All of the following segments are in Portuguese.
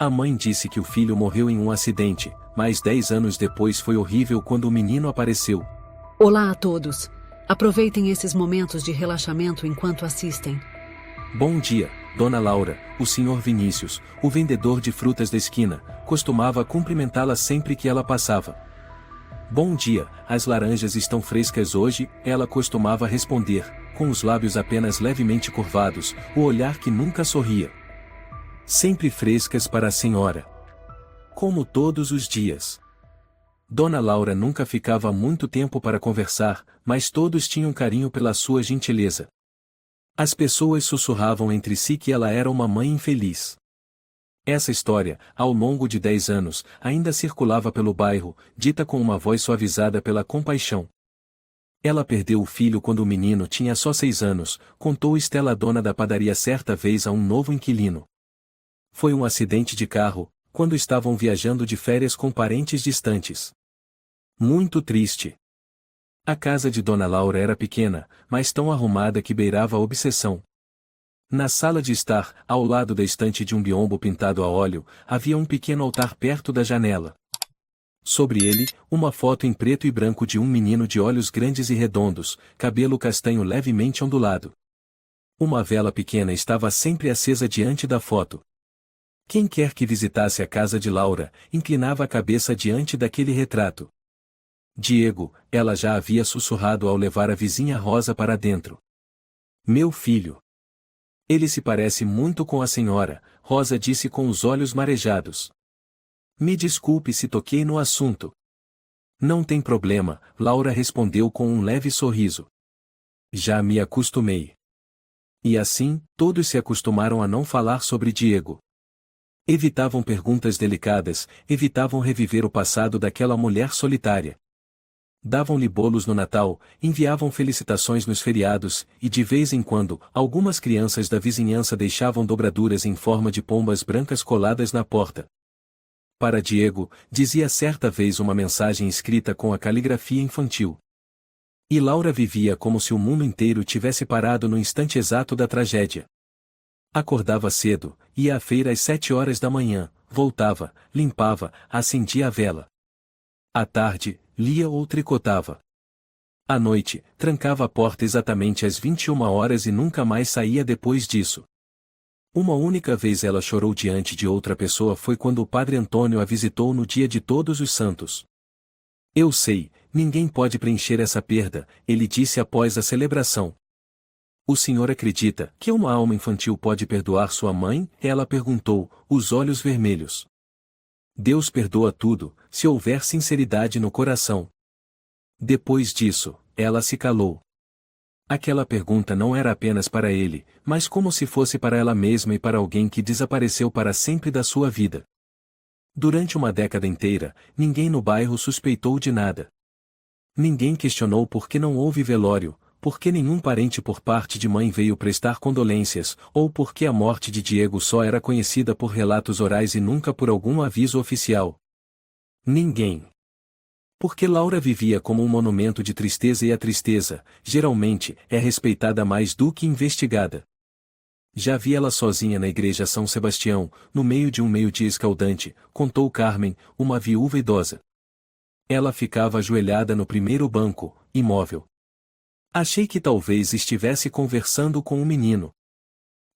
A mãe disse que o filho morreu em um acidente, mas 10 anos depois foi horrível quando o menino apareceu. Olá a todos. Aproveitem esses momentos de relaxamento enquanto assistem. Bom dia, Dona Laura. O Sr. Vinícius, o vendedor de frutas da esquina, costumava cumprimentá-la sempre que ela passava. Bom dia, as laranjas estão frescas hoje, ela costumava responder, com os lábios apenas levemente curvados, o olhar que nunca sorria. Sempre frescas para a senhora. Como todos os dias. Dona Laura nunca ficava muito tempo para conversar, mas todos tinham carinho pela sua gentileza. As pessoas sussurravam entre si que ela era uma mãe infeliz. Essa história, ao longo de 10 anos, ainda circulava pelo bairro, dita com uma voz suavizada pela compaixão. Ela perdeu o filho quando o menino tinha só 6 anos, contou Estela, dona da padaria, certa vez a um novo inquilino. Foi um acidente de carro, quando estavam viajando de férias com parentes distantes. Muito triste. A casa de Dona Laura era pequena, mas tão arrumada que beirava a obsessão. Na sala de estar, ao lado da estante de um biombo pintado a óleo, havia um pequeno altar perto da janela. Sobre ele, uma foto em preto e branco de um menino de olhos grandes e redondos, cabelo castanho levemente ondulado. Uma vela pequena estava sempre acesa diante da foto. Quem quer que visitasse a casa de Laura, inclinava a cabeça diante daquele retrato. Diego, ela já havia sussurrado ao levar a vizinha Rosa para dentro. Meu filho. Ele se parece muito com a senhora, Rosa disse com os olhos marejados. Me desculpe se toquei no assunto. Não tem problema, Laura respondeu com um leve sorriso. Já me acostumei. E assim, todos se acostumaram a não falar sobre Diego. Evitavam perguntas delicadas, evitavam reviver o passado daquela mulher solitária. Davam-lhe bolos no Natal, enviavam felicitações nos feriados, e de vez em quando, algumas crianças da vizinhança deixavam dobraduras em forma de pombas brancas coladas na porta. Para Diego, dizia certa vez uma mensagem escrita com a caligrafia infantil. E Laura vivia como se o mundo inteiro tivesse parado no instante exato da tragédia. Acordava cedo, ia à feira às 7 horas da manhã, voltava, limpava, acendia a vela. À tarde, lia ou tricotava. À noite, trancava a porta exatamente às 21 horas e nunca mais saía depois disso. Uma única vez ela chorou diante de outra pessoa, foi quando o padre Antônio a visitou no dia de Todos os Santos. Eu sei, ninguém pode preencher essa perda, ele disse após a celebração. O senhor acredita que uma alma infantil pode perdoar sua mãe? Ela perguntou, os olhos vermelhos. Deus perdoa tudo, se houver sinceridade no coração. Depois disso, ela se calou. Aquela pergunta não era apenas para ele, mas como se fosse para ela mesma e para alguém que desapareceu para sempre da sua vida. Durante uma década inteira, ninguém no bairro suspeitou de nada. Ninguém questionou por que não houve velório, por que nenhum parente por parte de mãe veio prestar condolências, ou por que a morte de Diego só era conhecida por relatos orais e nunca por algum aviso oficial. Ninguém. Porque Laura vivia como um monumento de tristeza, e a tristeza, geralmente, é respeitada mais do que investigada. Já vi ela sozinha na igreja São Sebastião, no meio de um meio-dia escaldante, contou Carmen, uma viúva idosa. Ela ficava ajoelhada no primeiro banco, imóvel. Achei que talvez estivesse conversando com um menino.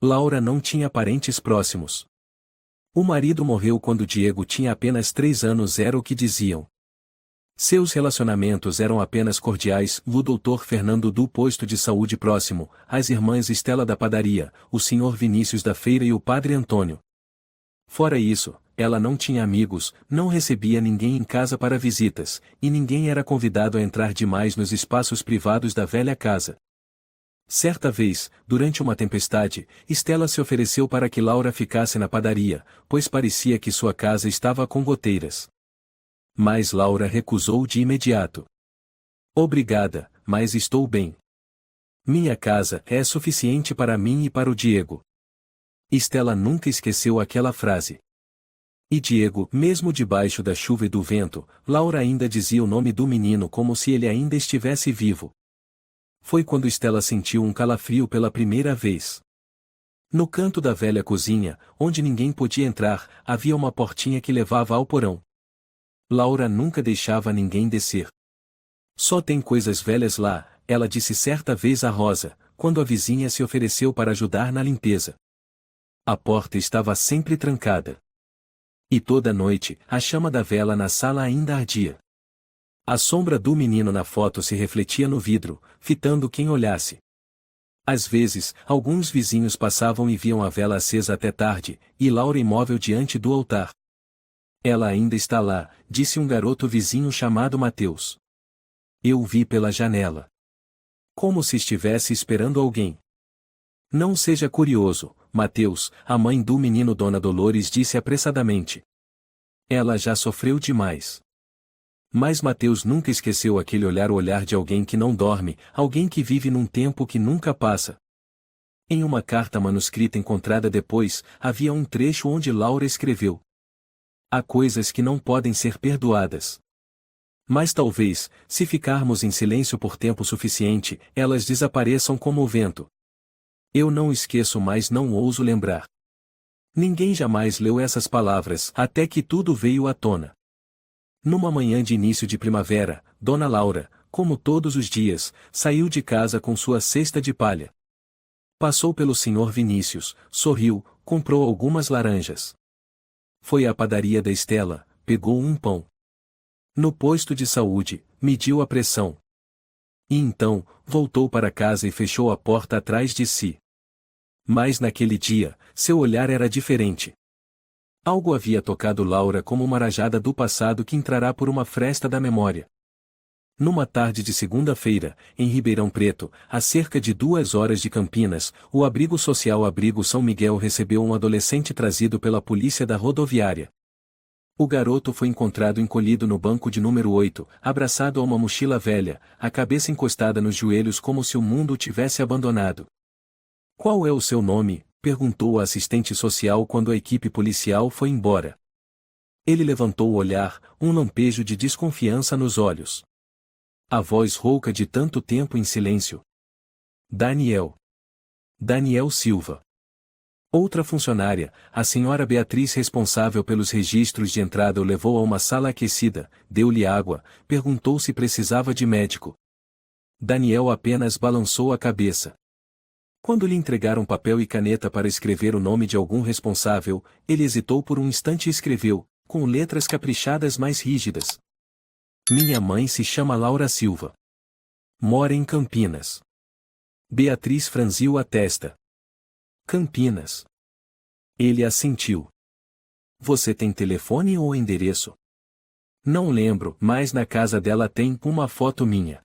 Laura não tinha parentes próximos. O marido morreu quando Diego tinha apenas 3 anos, era o que diziam. Seus relacionamentos eram apenas cordiais, o doutor Fernando do posto de saúde próximo, as irmãs Estela da padaria, o senhor Vinícius da feira e o padre Antônio. Fora isso, ela não tinha amigos, não recebia ninguém em casa para visitas, e ninguém era convidado a entrar demais nos espaços privados da velha casa. Certa vez, durante uma tempestade, Estela se ofereceu para que Laura ficasse na padaria, pois parecia que sua casa estava com goteiras. Mas Laura recusou de imediato. Obrigada, mas estou bem. Minha casa é suficiente para mim e para o Diego. Estela nunca esqueceu aquela frase. E Diego, mesmo debaixo da chuva e do vento, Laura ainda dizia o nome do menino como se ele ainda estivesse vivo. Foi quando Estela sentiu um calafrio pela primeira vez. No canto da velha cozinha, onde ninguém podia entrar, havia uma portinha que levava ao porão. Laura nunca deixava ninguém descer. Só tem coisas velhas lá, ela disse certa vez a Rosa, quando a vizinha se ofereceu para ajudar na limpeza. A porta estava sempre trancada. E toda noite, a chama da vela na sala ainda ardia. A sombra do menino na foto se refletia no vidro, fitando quem olhasse. Às vezes, alguns vizinhos passavam e viam a vela acesa até tarde, e Laura imóvel diante do altar. Ela ainda está lá, disse um garoto vizinho chamado Mateus. Eu o vi pela janela. Como se estivesse esperando alguém. Não seja curioso, Mateus, a mãe do menino Dona Dolores disse apressadamente. Ela já sofreu demais. Mas Mateus nunca esqueceu aquele olhar, o olhar de alguém que não dorme, alguém que vive num tempo que nunca passa. Em uma carta manuscrita encontrada depois, havia um trecho onde Laura escreveu: há coisas que não podem ser perdoadas. Mas talvez, se ficarmos em silêncio por tempo suficiente, elas desapareçam como o vento. Eu não esqueço, mas não ouso lembrar. Ninguém jamais leu essas palavras, até que tudo veio à tona. Numa manhã de início de primavera, Dona Laura, como todos os dias, saiu de casa com sua cesta de palha. Passou pelo Sr. Vinícius, sorriu, comprou algumas laranjas. Foi à padaria da Estela, pegou um pão. No posto de saúde, mediu a pressão. E então, voltou para casa e fechou a porta atrás de si. Mas naquele dia, seu olhar era diferente. Algo havia tocado Laura como uma rajada do passado que entrará por uma fresta da memória. Numa tarde de segunda-feira, em Ribeirão Preto, a cerca de 2 horas de Campinas, o abrigo social Abrigo São Miguel recebeu um adolescente trazido pela polícia da rodoviária. O garoto foi encontrado encolhido no banco de número 8, abraçado a uma mochila velha, a cabeça encostada nos joelhos como se o mundo o tivesse abandonado. Qual é o seu nome? Perguntou a assistente social quando a equipe policial foi embora. Ele levantou o olhar, um lampejo de desconfiança nos olhos. A voz rouca de tanto tempo em silêncio. Daniel. Daniel Silva. Outra funcionária, a senhora Beatriz, responsável pelos registros de entrada, o levou a uma sala aquecida, deu-lhe água, perguntou se precisava de médico. Daniel apenas balançou a cabeça. Quando lhe entregaram papel e caneta para escrever o nome de algum responsável, ele hesitou por um instante e escreveu, com letras caprichadas mais rígidas. Minha mãe se chama Laura Silva. Mora em Campinas. Beatriz franziu a testa. Campinas. Ele assentiu. Você tem telefone ou endereço? Não lembro, mas na casa dela tem uma foto minha.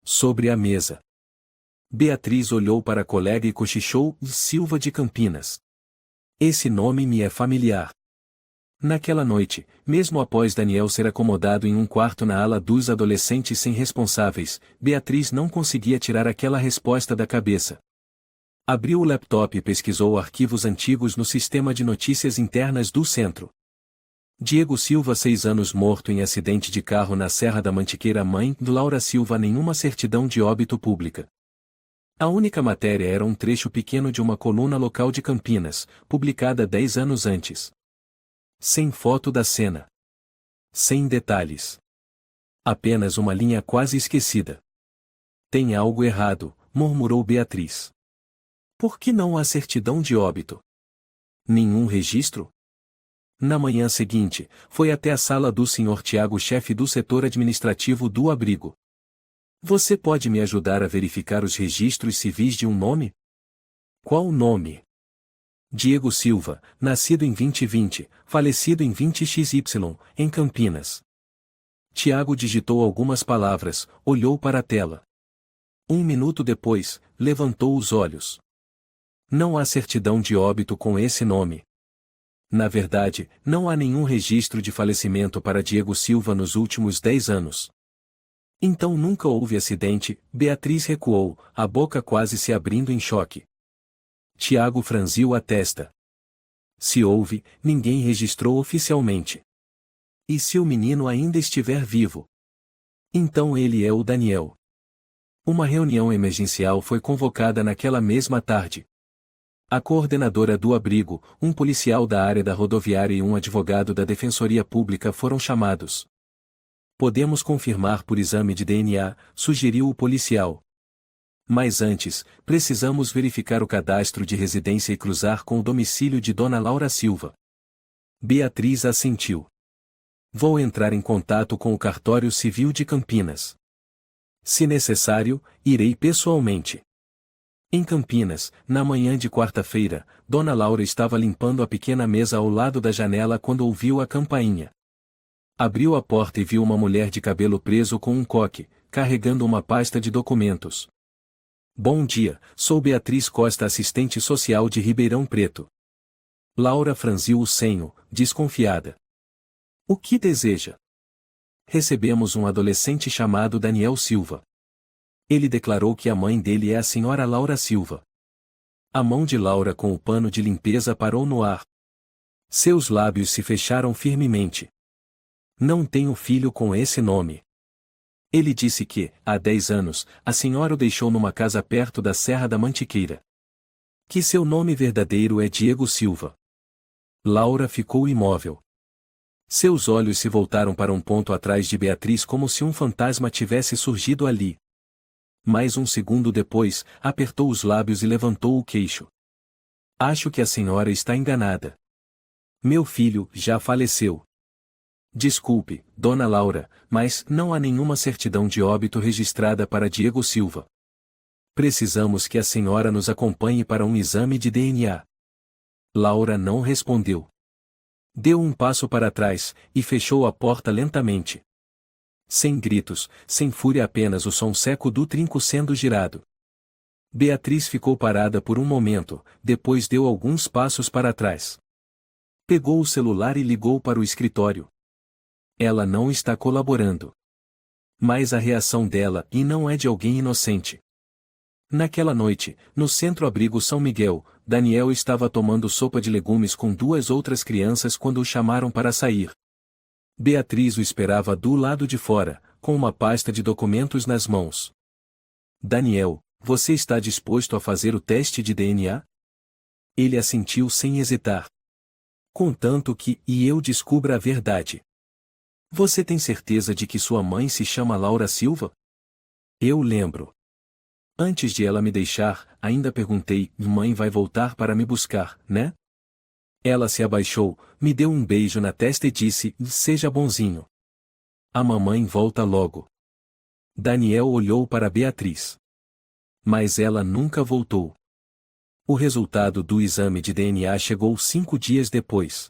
Sobre a mesa. Beatriz olhou para a colega e cochichou: Silva de Campinas. Esse nome me é familiar. Naquela noite, mesmo após Daniel ser acomodado em um quarto na ala dos adolescentes sem responsáveis, Beatriz não conseguia tirar aquela resposta da cabeça. Abriu o laptop e pesquisou arquivos antigos no sistema de notícias internas do centro. Diego Silva, 6 anos, morto em acidente de carro na Serra da Mantiqueira. Mãe, Laura Silva, nenhuma certidão de óbito pública. A única matéria era um trecho pequeno de uma coluna local de Campinas, publicada 10 anos antes. Sem foto da cena. Sem detalhes. Apenas uma linha quase esquecida. Tem algo errado, murmurou Beatriz. Por que não há certidão de óbito? Nenhum registro? Na manhã seguinte, foi até a sala do Sr. Tiago, chefe do setor administrativo do abrigo. Você pode me ajudar a verificar os registros civis de um nome? Qual nome? Diego Silva, nascido em 2020, falecido em 20xy, em Campinas. Tiago digitou algumas palavras, olhou para a tela. 1 minuto depois, levantou os olhos. Não há certidão de óbito com esse nome. Na verdade, não há nenhum registro de falecimento para Diego Silva nos últimos 10 anos. Então nunca houve acidente. Beatriz recuou, a boca quase se abrindo em choque. Tiago franziu a testa. Se houve, ninguém registrou oficialmente. E se o menino ainda estiver vivo? Então ele é o Daniel. Uma reunião emergencial foi convocada naquela mesma tarde. A coordenadora do abrigo, um policial da área da rodoviária e um advogado da Defensoria Pública foram chamados. Podemos confirmar por exame de DNA, sugeriu o policial. Mas antes, precisamos verificar o cadastro de residência e cruzar com o domicílio de Dona Laura Silva. Beatriz assentiu. Vou entrar em contato com o Cartório Civil de Campinas. Se necessário, irei pessoalmente. Em Campinas, na manhã de quarta-feira, Dona Laura estava limpando a pequena mesa ao lado da janela quando ouviu a campainha. Abriu a porta e viu uma mulher de cabelo preso com um coque, carregando uma pasta de documentos. Bom dia, sou Beatriz Costa, assistente social de Ribeirão Preto. Laura franziu o senho, desconfiada. O que deseja? Recebemos um adolescente chamado Daniel Silva. Ele declarou que a mãe dele é a senhora Laura Silva. A mão de Laura com o pano de limpeza parou no ar. Seus lábios se fecharam firmemente. Não tenho filho com esse nome. Ele disse que, há 10 anos, a senhora o deixou numa casa perto da Serra da Mantiqueira. Que seu nome verdadeiro é Diego Silva. Laura ficou imóvel. Seus olhos se voltaram para um ponto atrás de Beatriz como se um fantasma tivesse surgido ali. Mais um segundo depois, apertou os lábios e levantou o queixo. Acho que a senhora está enganada. Meu filho já faleceu. Desculpe, Dona Laura, mas não há nenhuma certidão de óbito registrada para Diego Silva. Precisamos que a senhora nos acompanhe para um exame de DNA. Laura não respondeu. Deu um passo para trás, e fechou a porta lentamente. Sem gritos, sem fúria, apenas o som seco do trinco sendo girado. Beatriz ficou parada por um momento, depois deu alguns passos para trás. Pegou o celular e ligou para o escritório. Ela não está colaborando. Mas a reação dela e não é de alguém inocente. Naquela noite, no Centro-Abrigo São Miguel, Daniel estava tomando sopa de legumes com 2 outras crianças quando o chamaram para sair. Beatriz o esperava do lado de fora, com uma pasta de documentos nas mãos. Daniel, você está disposto a fazer o teste de DNA? Ele assentiu sem hesitar. Contanto que eu descubra a verdade. Você tem certeza de que sua mãe se chama Laura Silva? Eu lembro. Antes de ela me deixar, ainda perguntei, mãe vai voltar para me buscar, né? Ela se abaixou, me deu um beijo na testa e disse, seja bonzinho. A mamãe volta logo. Daniel olhou para Beatriz. Mas ela nunca voltou. O resultado do exame de DNA chegou 5 dias depois.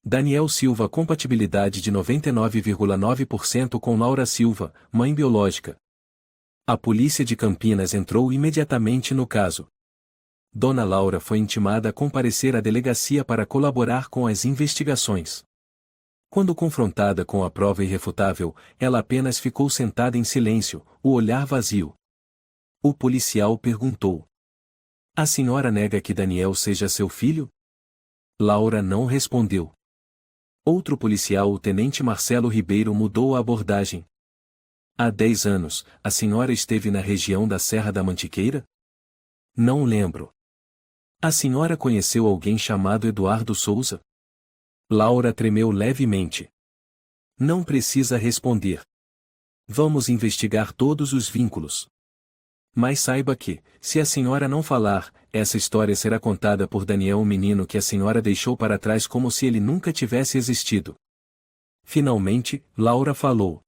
Daniel Silva, compatibilidade de 99,9% com Laura Silva, mãe biológica. A polícia de Campinas entrou imediatamente no caso. Dona Laura foi intimada a comparecer à delegacia para colaborar com as investigações. Quando confrontada com a prova irrefutável, ela apenas ficou sentada em silêncio, o olhar vazio. O policial perguntou: a senhora nega que Daniel seja seu filho? Laura não respondeu. Outro policial, o tenente Marcelo Ribeiro, mudou a abordagem. Há 10 anos, a senhora esteve na região da Serra da Mantiqueira? Não lembro. A senhora conheceu alguém chamado Eduardo Souza? Laura tremeu levemente. Não precisa responder. Vamos investigar todos os vínculos. Mas saiba que, se a senhora não falar, essa história será contada por Daniel, um menino que a senhora deixou para trás como se ele nunca tivesse existido. Finalmente, Laura falou.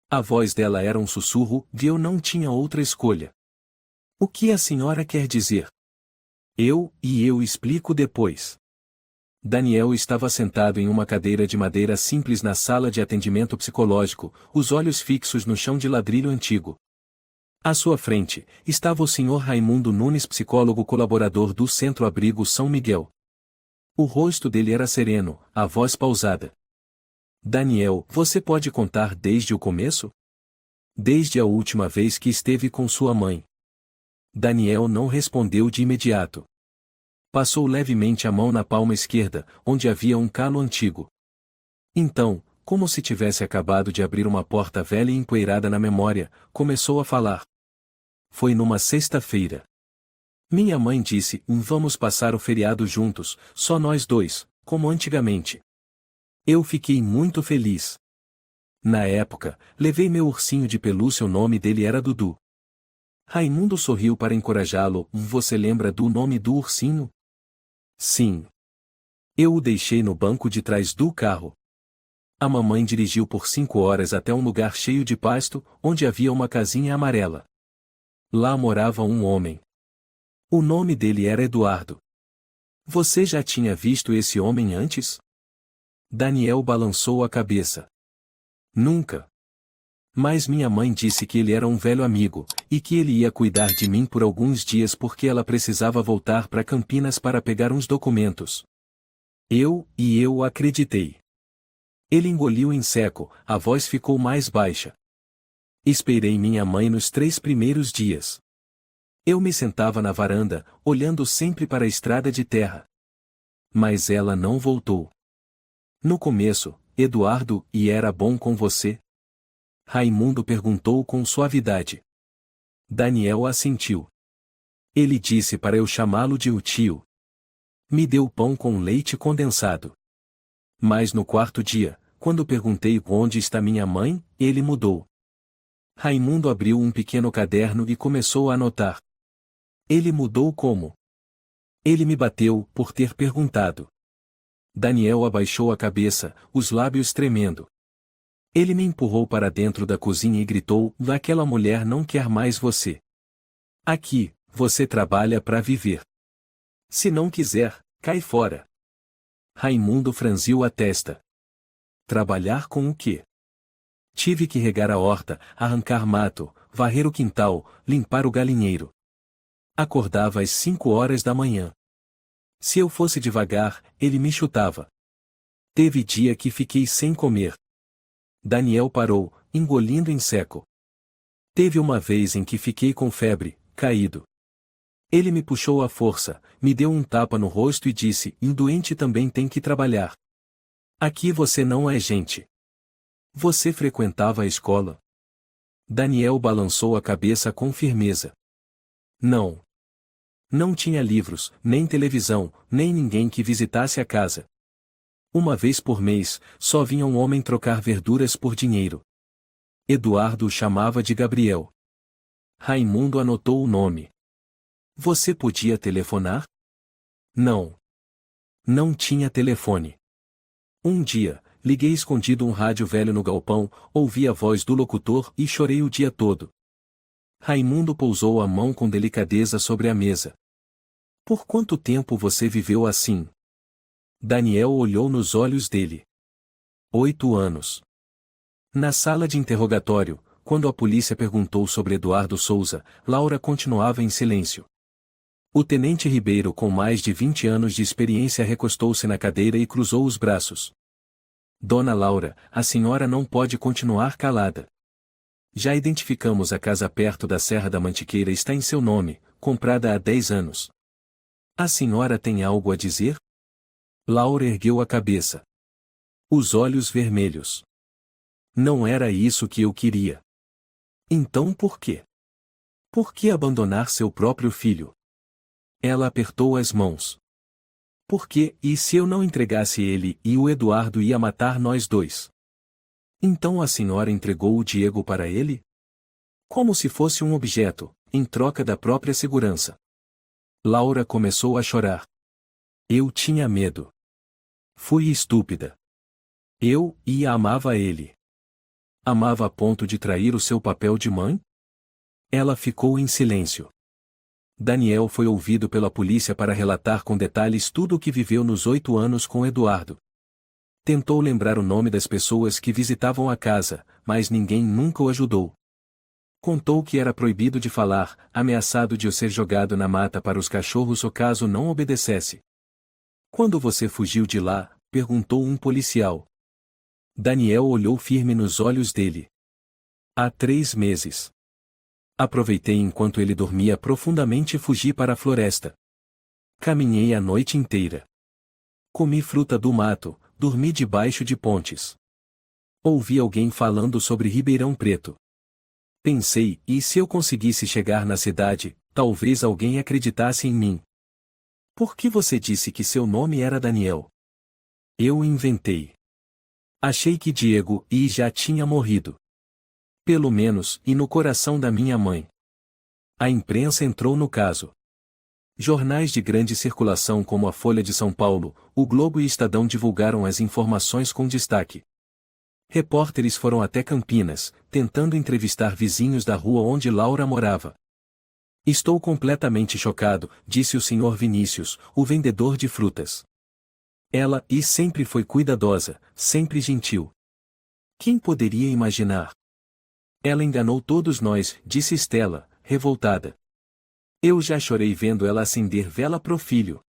A voz dela era um sussurro, e eu não tinha outra escolha. O que a senhora quer dizer? Eu explico depois. Daniel estava sentado em uma cadeira de madeira simples na sala de atendimento psicológico, os olhos fixos no chão de ladrilho antigo. À sua frente, estava o Sr. Raimundo Nunes, psicólogo colaborador do Centro-Abrigo São Miguel. O rosto dele era sereno, a voz pausada. Daniel, você pode contar desde o começo? Desde a última vez que esteve com sua mãe. Daniel não respondeu de imediato. Passou levemente a mão na palma esquerda, onde havia um calo antigo. Então, como se tivesse acabado de abrir uma porta velha e empoeirada na memória, começou a falar. Foi numa sexta-feira. Minha mãe disse: Vamos passar o feriado juntos, só nós dois, como antigamente. Eu fiquei muito feliz. Na época, levei meu ursinho de pelúcia, o nome dele era Dudu. Raimundo sorriu para encorajá-lo. Você lembra do nome do ursinho? Sim. Eu o deixei no banco de trás do carro. A mamãe dirigiu por 5 horas até um lugar cheio de pasto, onde havia uma casinha amarela. Lá morava um homem. O nome dele era Eduardo. Você já tinha visto esse homem antes? Daniel balançou a cabeça. Nunca. Mas minha mãe disse que ele era um velho amigo, e que ele ia cuidar de mim por alguns dias porque ela precisava voltar para Campinas para pegar uns documentos. Eu acreditei. Ele engoliu em seco, a voz ficou mais baixa. Esperei minha mãe nos 3 primeiros dias. Eu me sentava na varanda, olhando sempre para a estrada de terra. Mas ela não voltou. No começo, Eduardo, e era bom com você? Raimundo perguntou com suavidade. Daniel assentiu. Ele disse para eu chamá-lo de o tio. Me deu pão com leite condensado. Mas no 4º dia, quando perguntei onde está minha mãe, ele mudou. Raimundo abriu um pequeno caderno e começou a anotar. Ele mudou como? Ele me bateu por ter perguntado. Daniel abaixou a cabeça, os lábios tremendo. Ele me empurrou para dentro da cozinha e gritou: aquela mulher não quer mais você. Aqui, você trabalha para viver. Se não quiser, cai fora. Raimundo franziu a testa. Trabalhar com o quê? Tive que regar a horta, arrancar mato, varrer o quintal, limpar o galinheiro. Acordava às 5 horas da manhã. Se eu fosse devagar, ele me chutava. Teve dia que fiquei sem comer. Daniel parou, engolindo em seco. Teve uma vez em que fiquei com febre, caído. Ele me puxou à força, me deu um tapa no rosto e disse: doente também tem que trabalhar. Aqui você não é gente. Você frequentava a escola? Daniel balançou a cabeça com firmeza. Não. Não tinha livros, nem televisão, nem ninguém que visitasse a casa. Uma vez por mês, só vinha um homem trocar verduras por dinheiro. Eduardo o chamava de Gabriel. Raimundo anotou o nome. Você podia telefonar? Não. Não tinha telefone. Um dia, liguei escondido um rádio velho no galpão, ouvi a voz do locutor e chorei o dia todo. Raimundo pousou a mão com delicadeza sobre a mesa. Por quanto tempo você viveu assim? Daniel olhou nos olhos dele. 8 anos. Na sala de interrogatório, quando a polícia perguntou sobre Eduardo Souza, Laura continuava em silêncio. O tenente Ribeiro, com mais de 20 anos de experiência, recostou-se na cadeira e cruzou os braços. Dona Laura, a senhora não pode continuar calada. Já identificamos a casa perto da Serra da Mantiqueira, está em seu nome, comprada há 10 anos. A senhora tem algo a dizer? Laura ergueu a cabeça. Os olhos vermelhos. Não era isso que eu queria. Então por quê? Por que abandonar seu próprio filho? Ela apertou as mãos. Por quê? E se eu não entregasse ele e o Eduardo ia matar nós dois? Então a senhora entregou o Diego para ele? Como se fosse um objeto, em troca da própria segurança. Laura começou a chorar. Eu tinha medo. Fui estúpida. Eu amava ele. Amava a ponto de trair o seu papel de mãe? Ela ficou em silêncio. Daniel foi ouvido pela polícia para relatar com detalhes tudo o que viveu nos 8 anos com Eduardo. Tentou lembrar o nome das pessoas que visitavam a casa, mas ninguém nunca o ajudou. Contou que era proibido de falar, ameaçado de ser jogado na mata para os cachorros o caso não obedecesse. Quando você fugiu de lá? Perguntou um policial. Daniel olhou firme nos olhos dele. Há 3 meses. Aproveitei enquanto ele dormia profundamente e fugi para a floresta. Caminhei a noite inteira. Comi fruta do mato, dormi debaixo de pontes. Ouvi alguém falando sobre Ribeirão Preto. Pensei, e se eu conseguisse chegar na cidade, talvez alguém acreditasse em mim. Por que você disse que seu nome era Daniel? Eu inventei. Achei que Diego e já tinha morrido. Pelo menos, e no coração da minha mãe. A imprensa entrou no caso. Jornais de grande circulação como a Folha de São Paulo, o Globo e Estadão divulgaram as informações com destaque. Repórteres foram até Campinas, tentando entrevistar vizinhos da rua onde Laura morava. Estou completamente chocado, disse o Sr. Vinícius, o vendedor de frutas. Ela sempre foi cuidadosa, sempre gentil. Quem poderia imaginar? Ela enganou todos nós, disse Estela, revoltada. Eu já chorei vendo ela acender vela pro filho.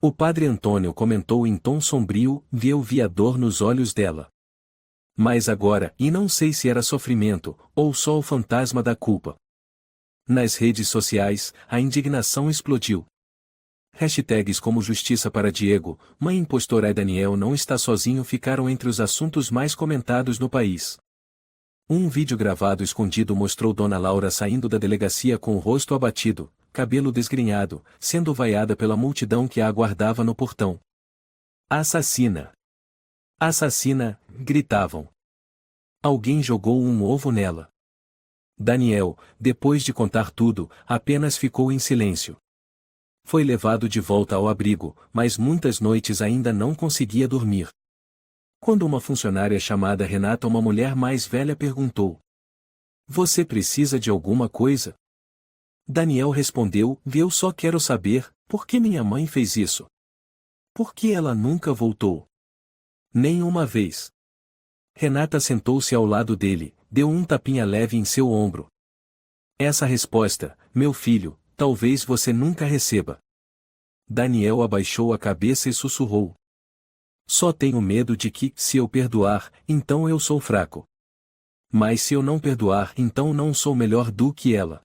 O padre Antônio comentou em tom sombrio, eu vi a dor nos olhos dela. Mas agora, e não sei se era sofrimento, ou só o fantasma da culpa. Nas redes sociais, a indignação explodiu. Hashtags como Justiça para Diego, Mãe Impostora e Daniel não está sozinho ficaram entre os assuntos mais comentados no país. Um vídeo gravado escondido mostrou Dona Laura saindo da delegacia com o rosto abatido, cabelo desgrenhado, sendo vaiada pela multidão que a aguardava no portão. Assassina! Assassina! Gritavam. Alguém jogou um ovo nela. Daniel, depois de contar tudo, apenas ficou em silêncio. Foi levado de volta ao abrigo, mas muitas noites ainda não conseguia dormir. Quando uma funcionária chamada Renata, uma mulher mais velha, perguntou: "Você precisa de alguma coisa?" Daniel respondeu: "Eu só quero saber, por que minha mãe fez isso? Por que ela nunca voltou? Nenhuma vez." Renata sentou-se ao lado dele, deu um tapinha leve em seu ombro. "Essa resposta, meu filho, talvez você nunca receba." Daniel abaixou a cabeça e sussurrou: "Só tenho medo de que, se eu perdoar, então eu sou fraco. Mas se eu não perdoar, então não sou melhor do que ela."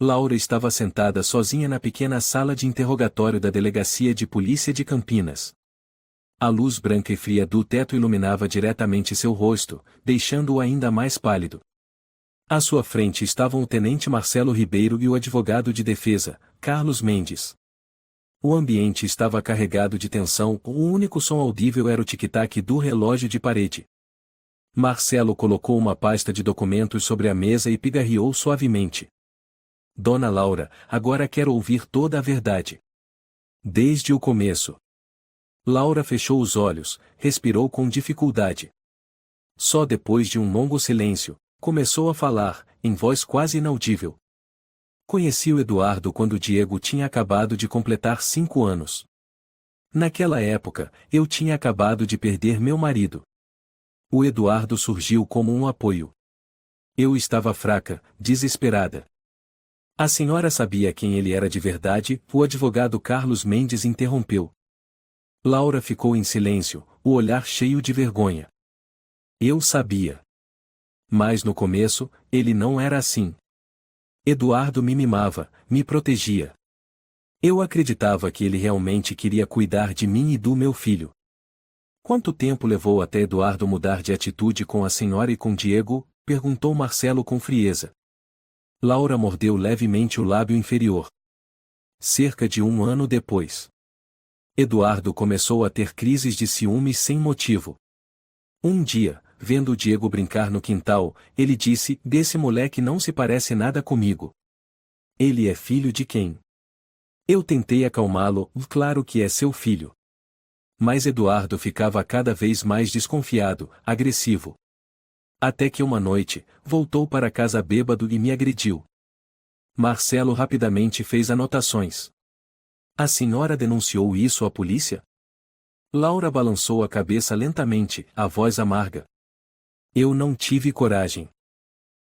Laura estava sentada sozinha na pequena sala de interrogatório da Delegacia de Polícia de Campinas. A luz branca e fria do teto iluminava diretamente seu rosto, deixando-o ainda mais pálido. À sua frente estavam o tenente Marcelo Ribeiro e o advogado de defesa, Carlos Mendes. O ambiente estava carregado de tensão, o único som audível era o tic-tac do relógio de parede. Marcelo colocou uma pasta de documentos sobre a mesa e pigarreou suavemente: "Dona Laura, agora quero ouvir toda a verdade. Desde o começo." Laura fechou os olhos, respirou com dificuldade. Só depois de um longo silêncio, começou a falar, em voz quase inaudível: "Conheci o Eduardo quando Diego tinha acabado de completar 5 anos. Naquela época, eu tinha acabado de perder meu marido. O Eduardo surgiu como um apoio. Eu estava fraca, desesperada." "A senhora sabia quem ele era de verdade?" O advogado Carlos Mendes interrompeu. Laura ficou em silêncio, o olhar cheio de vergonha. "Eu sabia. Mas no começo, ele não era assim. Eduardo me mimava, me protegia. Eu acreditava que ele realmente queria cuidar de mim e do meu filho." "Quanto tempo levou até Eduardo mudar de atitude com a senhora e com Diego?" perguntou Marcelo com frieza. Laura mordeu levemente o lábio inferior. "Cerca de 1 ano depois. Eduardo começou a ter crises de ciúmes sem motivo. Um dia, vendo o Diego brincar no quintal, ele disse: "Desse moleque não se parece nada comigo. Ele é filho de quem?" Eu tentei acalmá-lo: "Claro que é seu filho." Mas Eduardo ficava cada vez mais desconfiado, agressivo. Até que uma noite, voltou para casa bêbado e me agrediu. Marcelo rapidamente fez anotações. "A senhora denunciou isso à polícia?" Laura balançou a cabeça lentamente, a voz amarga. "Eu não tive coragem.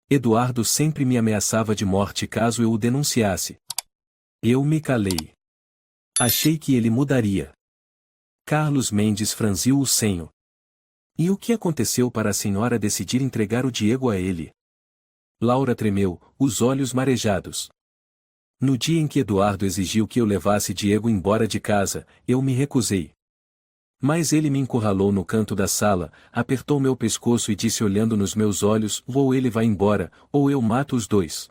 Eduardo sempre me ameaçava de morte caso eu o denunciasse. Eu me calei. Achei que ele mudaria." Carlos Mendes franziu o senho. "E o que aconteceu para a senhora decidir entregar o Diego a ele?" Laura tremeu, os olhos marejados. "No dia em que Eduardo exigiu que eu levasse Diego embora de casa, eu me recusei. Mas ele me encurralou no canto da sala, apertou meu pescoço e disse olhando nos meus olhos: ou ele vai embora, ou eu mato os dois."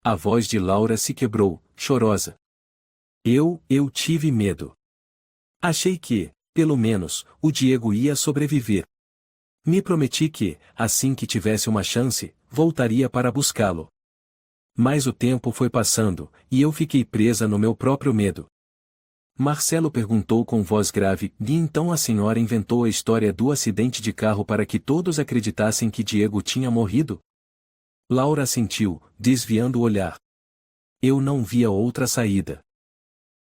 A voz de Laura se quebrou, chorosa. Eu tive medo. Achei que, pelo menos, o Diego ia sobreviver. Me prometi que, assim que tivesse uma chance, voltaria para buscá-lo. Mas o tempo foi passando, e eu fiquei presa no meu próprio medo. Marcelo perguntou com voz grave, e então a senhora inventou a história do acidente de carro para que todos acreditassem que Diego tinha morrido? Laura assentiu, desviando o olhar. Eu não via outra saída.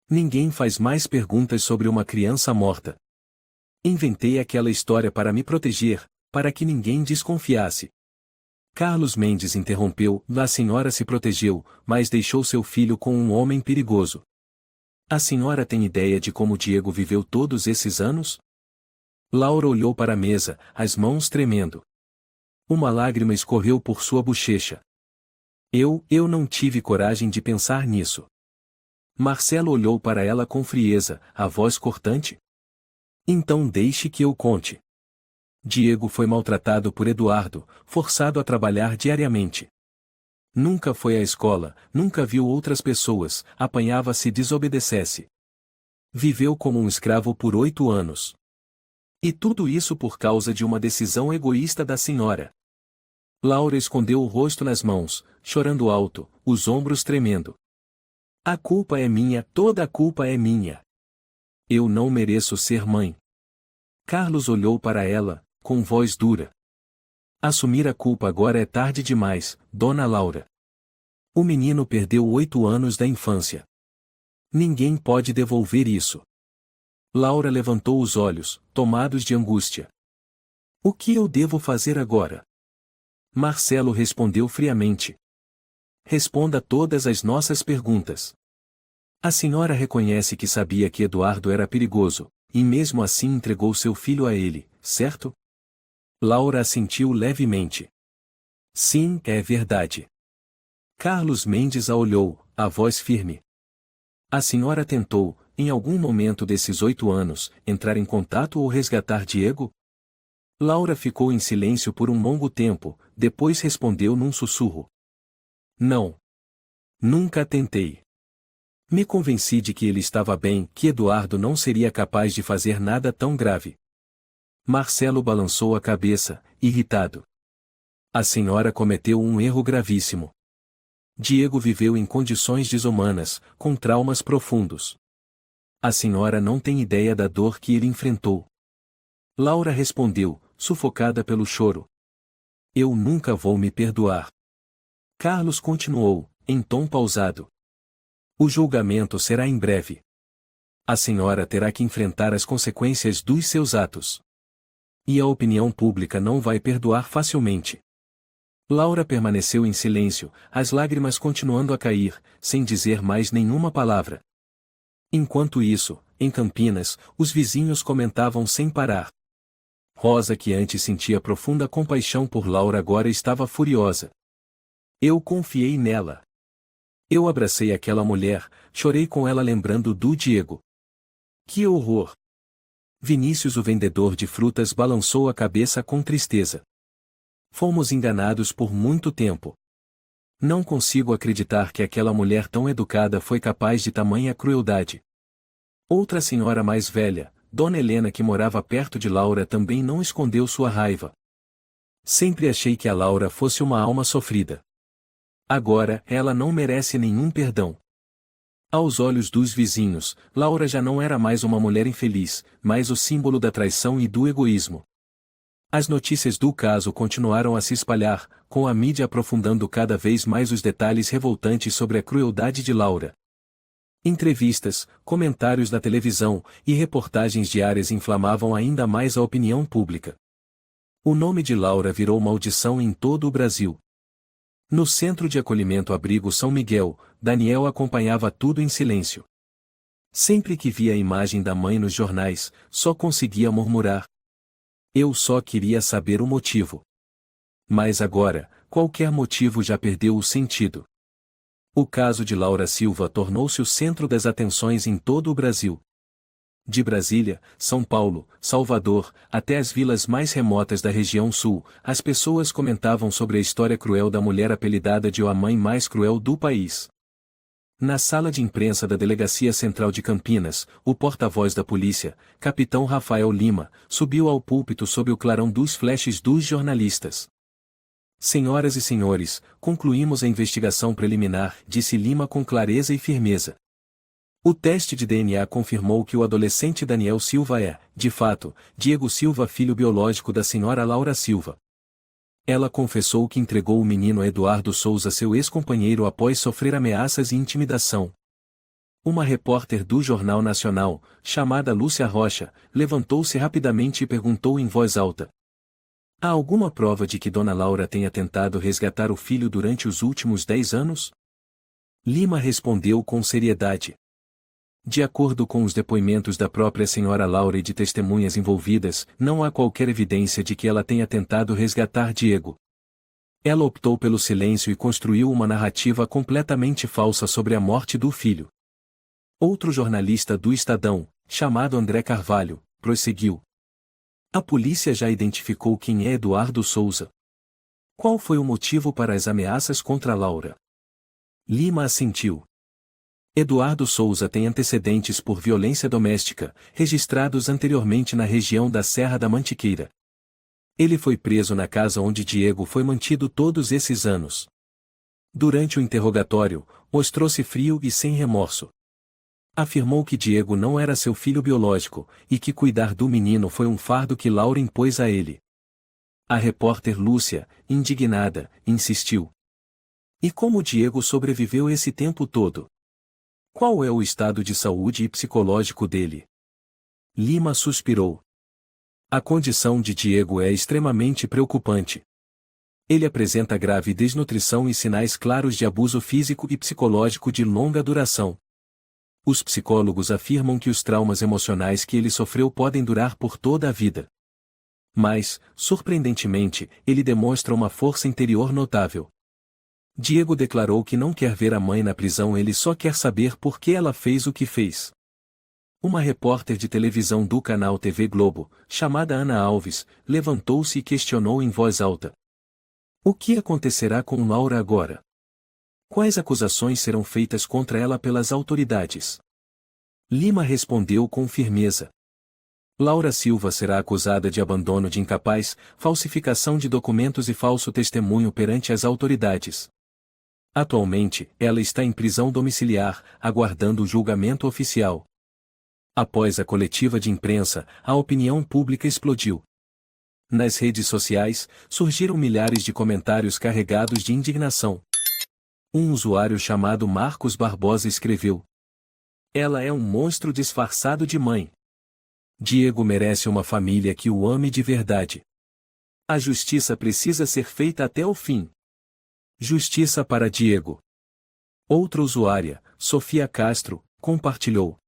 Ninguém faz mais perguntas sobre uma criança morta. Inventei aquela história para me proteger, para que ninguém desconfiasse. Carlos Mendes interrompeu, a senhora se protegeu, mas deixou seu filho com um homem perigoso. A senhora tem ideia de como Diego viveu todos esses anos? Laura olhou para a mesa, as mãos tremendo. Uma lágrima escorreu por sua bochecha. Eu não tive coragem de pensar nisso. Marcelo olhou para ela com frieza, a voz cortante. Então deixe que eu conte. Diego foi maltratado por Eduardo, forçado a trabalhar diariamente. Nunca foi à escola, nunca viu outras pessoas, apanhava se desobedecesse. Viveu como um escravo por 8 anos. E tudo isso por causa de uma decisão egoísta da senhora. Laura escondeu o rosto nas mãos, chorando alto, os ombros tremendo. A culpa é minha, toda a culpa é minha. Eu não mereço ser mãe. Carlos olhou para ela, com voz dura. Assumir a culpa agora é tarde demais, dona Laura. O menino perdeu 8 anos da infância. Ninguém pode devolver isso. Laura levantou os olhos, tomados de angústia. O que eu devo fazer agora? Marcelo respondeu friamente. Responda todas as nossas perguntas. A senhora reconhece que sabia que Eduardo era perigoso, e mesmo assim entregou seu filho a ele, certo? Laura assentiu levemente. Sim, é verdade. Carlos Mendes a olhou, a voz firme. A senhora tentou, em algum momento desses 8 anos, entrar em contato ou resgatar Diego? Laura ficou em silêncio por um longo tempo, depois respondeu num sussurro. Não. Nunca tentei. Me convenci de que ele estava bem, que Eduardo não seria capaz de fazer nada tão grave. Marcelo balançou a cabeça, irritado. A senhora cometeu um erro gravíssimo. Diego viveu em condições desumanas, com traumas profundos. A senhora não tem ideia da dor que ele enfrentou. Laura respondeu, sufocada pelo choro. Eu nunca vou me perdoar. Carlos continuou, em tom pausado. O julgamento será em breve. A senhora terá que enfrentar as consequências dos seus atos. E a opinião pública não vai perdoar facilmente. Laura permaneceu em silêncio, as lágrimas continuando a cair, sem dizer mais nenhuma palavra. Enquanto isso, em Campinas, os vizinhos comentavam sem parar. Rosa, que antes sentia profunda compaixão por Laura, agora estava furiosa. Eu confiei nela. Eu abracei aquela mulher, chorei com ela lembrando do Diego. Que horror! Vinícius, o vendedor de frutas, balançou a cabeça com tristeza. Fomos enganados por muito tempo. Não consigo acreditar que aquela mulher tão educada foi capaz de tamanha crueldade. Outra senhora mais velha, Dona Helena, que morava perto de Laura, também não escondeu sua raiva. Sempre achei que a Laura fosse uma alma sofrida. Agora, ela não merece nenhum perdão. Aos olhos dos vizinhos, Laura já não era mais uma mulher infeliz, mas o símbolo da traição e do egoísmo. As notícias do caso continuaram a se espalhar, com a mídia aprofundando cada vez mais os detalhes revoltantes sobre a crueldade de Laura. Entrevistas, comentários da televisão e reportagens diárias inflamavam ainda mais a opinião pública. O nome de Laura virou maldição em todo o Brasil. No Centro de Acolhimento Abrigo São Miguel, Daniel acompanhava tudo em silêncio. Sempre que via a imagem da mãe nos jornais, só conseguia murmurar. Eu só queria saber o motivo. Mas agora, qualquer motivo já perdeu o sentido. O caso de Laura Silva tornou-se o centro das atenções em todo o Brasil. De Brasília, São Paulo, Salvador, até as vilas mais remotas da região sul, as pessoas comentavam sobre a história cruel da mulher apelidada de a mãe mais cruel do país. Na sala de imprensa da Delegacia Central de Campinas, o porta-voz da polícia, capitão Rafael Lima, subiu ao púlpito sob o clarão dos flashes dos jornalistas. Senhoras e senhores, concluímos a investigação preliminar, disse Lima com clareza e firmeza. O teste de DNA confirmou que o adolescente Daniel Silva é, de fato, Diego Silva, filho biológico da senhora Laura Silva. Ela confessou que entregou o menino a Eduardo Souza, seu ex-companheiro, após sofrer ameaças e intimidação. Uma repórter do Jornal Nacional, chamada Lúcia Rocha, levantou-se rapidamente e perguntou em voz alta: há alguma prova de que Dona Laura tenha tentado resgatar o filho durante os últimos 10 anos? Lima respondeu com seriedade. De acordo com os depoimentos da própria senhora Laura e de testemunhas envolvidas, não há qualquer evidência de que ela tenha tentado resgatar Diego. Ela optou pelo silêncio e construiu uma narrativa completamente falsa sobre a morte do filho. Outro jornalista do Estadão, chamado André Carvalho, prosseguiu: a polícia já identificou quem é Eduardo Souza. Qual foi o motivo para as ameaças contra Laura? Lima assentiu. Eduardo Souza tem antecedentes por violência doméstica, registrados anteriormente na região da Serra da Mantiqueira. Ele foi preso na casa onde Diego foi mantido todos esses anos. Durante o interrogatório, mostrou-se frio e sem remorso. Afirmou que Diego não era seu filho biológico, e que cuidar do menino foi um fardo que Laura impôs a ele. A repórter Lúcia, indignada, insistiu: e como Diego sobreviveu esse tempo todo? Qual é o estado de saúde e psicológico dele? Lima suspirou. A condição de Diego é extremamente preocupante. Ele apresenta grave desnutrição e sinais claros de abuso físico e psicológico de longa duração. Os psicólogos afirmam que os traumas emocionais que ele sofreu podem durar por toda a vida. Mas, surpreendentemente, ele demonstra uma força interior notável. Diego declarou que não quer ver a mãe na prisão, ele só quer saber por que ela fez o que fez. Uma repórter de televisão do canal TV Globo, chamada Ana Alves, levantou-se e questionou em voz alta: o que acontecerá com Laura agora? Quais acusações serão feitas contra ela pelas autoridades? Lima respondeu com firmeza: Laura Silva será acusada de abandono de incapaz, falsificação de documentos e falso testemunho perante as autoridades. Atualmente, ela está em prisão domiciliar, aguardando o julgamento oficial. Após a coletiva de imprensa, a opinião pública explodiu. Nas redes sociais, surgiram milhares de comentários carregados de indignação. Um usuário chamado Marcos Barbosa escreveu: ela é um monstro disfarçado de mãe. Diego merece uma família que o ame de verdade. A justiça precisa ser feita até o fim. Justiça para Diego. Outra usuária, Sofia Castro, compartilhou: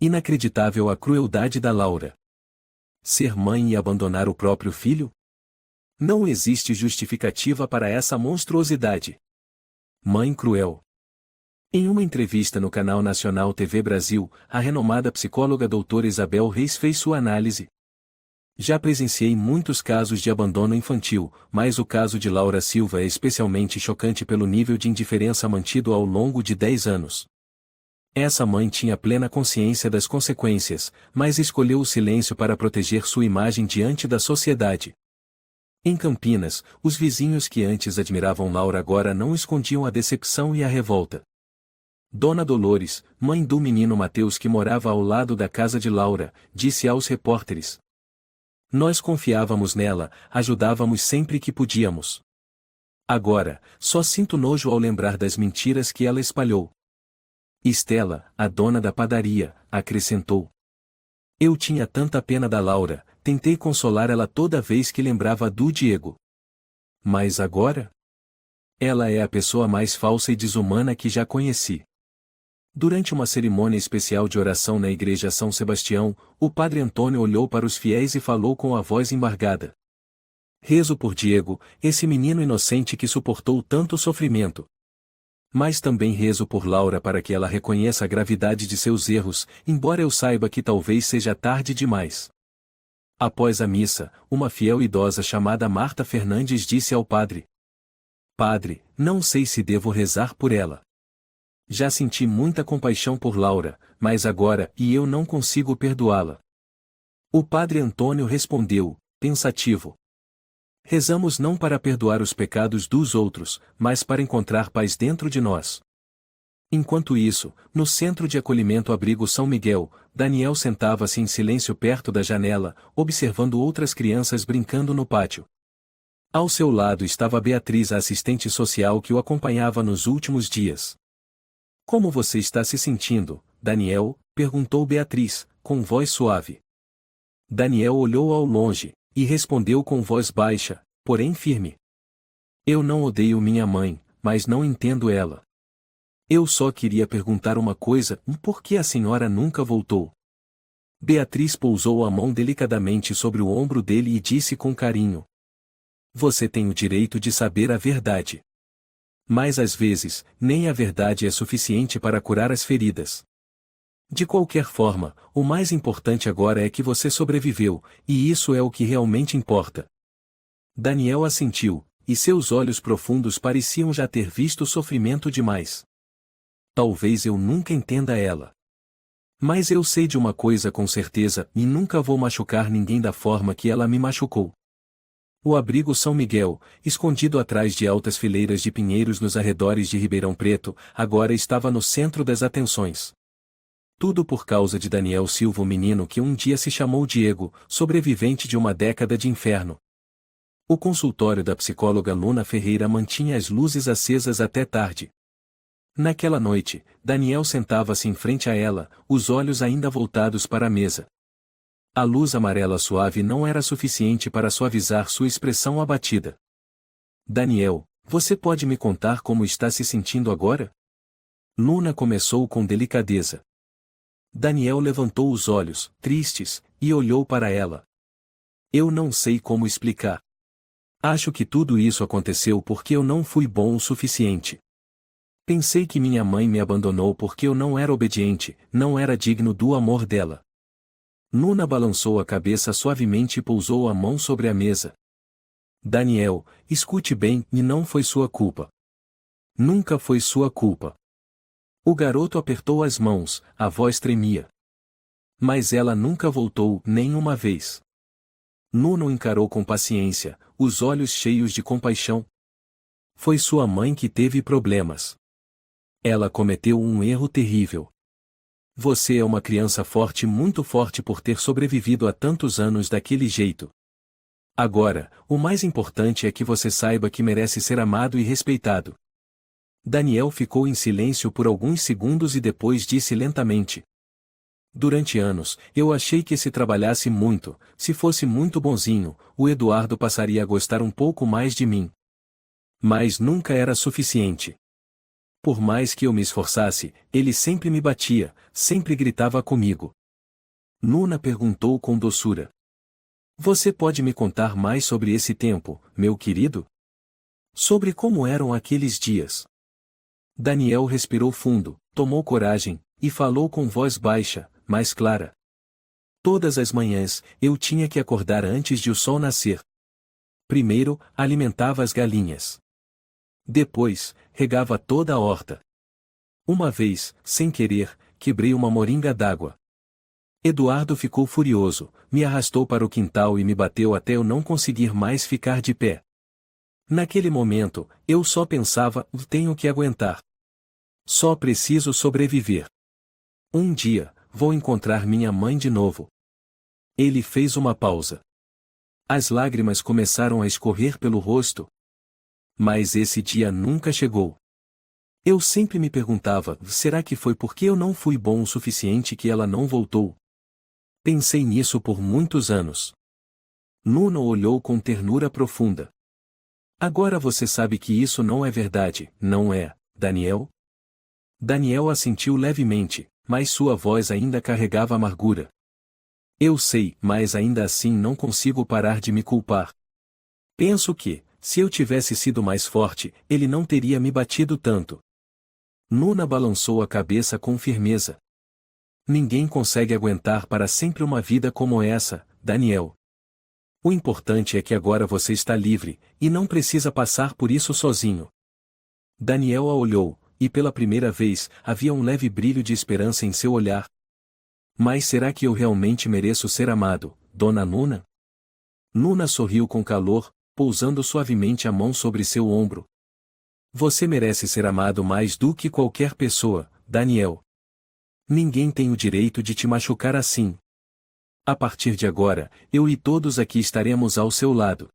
inacreditável a crueldade da Laura. Ser mãe e abandonar o próprio filho? Não existe justificativa para essa monstruosidade. Mãe cruel. Em uma entrevista no canal Nacional TV Brasil, a renomada psicóloga doutora Isabel Reis fez sua análise. Já presenciei muitos casos de abandono infantil, mas o caso de Laura Silva é especialmente chocante pelo nível de indiferença mantido ao longo de 10 anos. Essa mãe tinha plena consciência das consequências, mas escolheu o silêncio para proteger sua imagem diante da sociedade. Em Campinas, os vizinhos que antes admiravam Laura agora não escondiam a decepção e a revolta. Dona Dolores, mãe do menino Mateus que morava ao lado da casa de Laura, disse aos repórteres: nós confiávamos nela, ajudávamos sempre que podíamos. Agora, só sinto nojo ao lembrar das mentiras que ela espalhou. Estela, a dona da padaria, acrescentou: eu tinha tanta pena da Laura, tentei consolar ela toda vez que lembrava do Diego. Mas agora? Ela é a pessoa mais falsa e desumana que já conheci. Durante uma cerimônia especial de oração na igreja São Sebastião, o padre Antônio olhou para os fiéis e falou com a voz embargada: rezo por Diego, esse menino inocente que suportou tanto sofrimento. Mas também rezo por Laura para que ela reconheça a gravidade de seus erros, embora eu saiba que talvez seja tarde demais. Após a missa, uma fiel idosa chamada Marta Fernandes disse ao padre: Padre, não sei se devo rezar por ela. Já senti muita compaixão por Laura, mas agora eu não consigo perdoá-la. O padre Antônio respondeu, pensativo: rezamos não para perdoar os pecados dos outros, mas para encontrar paz dentro de nós. Enquanto isso, no centro de acolhimento Abrigo São Miguel, Daniel sentava-se em silêncio perto da janela, observando outras crianças brincando no pátio. Ao seu lado estava Beatriz, a assistente social que o acompanhava nos últimos dias. Como você está se sentindo, Daniel? Perguntou Beatriz, com voz suave. Daniel olhou ao longe, e respondeu com voz baixa, porém firme: Eu não odeio minha mãe, mas não entendo ela. Eu só queria perguntar uma coisa: por que a senhora nunca voltou? Beatriz pousou a mão delicadamente sobre o ombro dele e disse com carinho: Você tem o direito de saber a verdade. Mas às vezes, nem a verdade é suficiente para curar as feridas. De qualquer forma, o mais importante agora é que você sobreviveu, e isso é o que realmente importa. Daniel assentiu, e seus olhos profundos pareciam já ter visto sofrimento demais. Talvez eu nunca entenda ela. Mas eu sei de uma coisa com certeza, e nunca vou machucar ninguém da forma que ela me machucou. O abrigo São Miguel, escondido atrás de altas fileiras de pinheiros nos arredores de Ribeirão Preto, agora estava no centro das atenções. Tudo por causa de Daniel Silva, o menino que um dia se chamou Diego, sobrevivente de uma década de inferno. O consultório da psicóloga Luna Ferreira mantinha as luzes acesas até tarde. Naquela noite, Daniel sentava-se em frente a ela, os olhos ainda voltados para a mesa. A luz amarela suave não era suficiente para suavizar sua expressão abatida. Daniel, você pode me contar como está se sentindo agora? Luna começou com delicadeza. Daniel levantou os olhos, tristes, e olhou para ela. Eu não sei como explicar. Acho que tudo isso aconteceu porque eu não fui bom o suficiente. Pensei que minha mãe me abandonou porque eu não era obediente, não era digno do amor dela. Luna balançou a cabeça suavemente e pousou a mão sobre a mesa. Daniel, escute bem, e não foi sua culpa. Nunca foi sua culpa. O garoto apertou as mãos, a voz tremia. Mas ela nunca voltou, nem uma vez. Luna o encarou com paciência, os olhos cheios de compaixão. Foi sua mãe que teve problemas. Ela cometeu um erro terrível. Você é uma criança forte, muito forte por ter sobrevivido a tantos anos daquele jeito. Agora, o mais importante é que você saiba que merece ser amado e respeitado. Daniel ficou em silêncio por alguns segundos e depois disse lentamente: Durante anos, eu achei que se trabalhasse muito, se fosse muito bonzinho, o Eduardo passaria a gostar um pouco mais de mim. Mas nunca era suficiente. Por mais que eu me esforçasse, ele sempre me batia, sempre gritava comigo. Luna perguntou com doçura: Você pode me contar mais sobre esse tempo, meu querido? Sobre como eram aqueles dias? Daniel respirou fundo, tomou coragem, e falou com voz baixa, mas clara. Todas as manhãs, eu tinha que acordar antes de o sol nascer. Primeiro, alimentava as galinhas. Depois, regava toda a horta. Uma vez, sem querer, quebrei uma moringa d'água. Eduardo ficou furioso, me arrastou para o quintal e me bateu até eu não conseguir mais ficar de pé. Naquele momento, eu só pensava: tenho que aguentar. Só preciso sobreviver. Um dia, vou encontrar minha mãe de novo. Ele fez uma pausa. As lágrimas começaram a escorrer pelo rosto. Mas esse dia nunca chegou. Eu sempre me perguntava: será que foi porque eu não fui bom o suficiente que ela não voltou? Pensei nisso por muitos anos. Luna olhou com ternura profunda. Agora você sabe que isso não é verdade, não é, Daniel? Daniel assentiu levemente, mas sua voz ainda carregava amargura. Eu sei, mas ainda assim não consigo parar de me culpar. Penso que, se eu tivesse sido mais forte, ele não teria me batido tanto. Nuna balançou a cabeça com firmeza. Ninguém consegue aguentar para sempre uma vida como essa, Daniel. O importante é que agora você está livre, e não precisa passar por isso sozinho. Daniel a olhou, e pela primeira vez, havia um leve brilho de esperança em seu olhar. Mas será que eu realmente mereço ser amado, Dona Nuna? Nuna sorriu com calor, pousando suavemente a mão sobre seu ombro. Você merece ser amado mais do que qualquer pessoa, Daniel. Ninguém tem o direito de te machucar assim. A partir de agora, eu e todos aqui estaremos ao seu lado.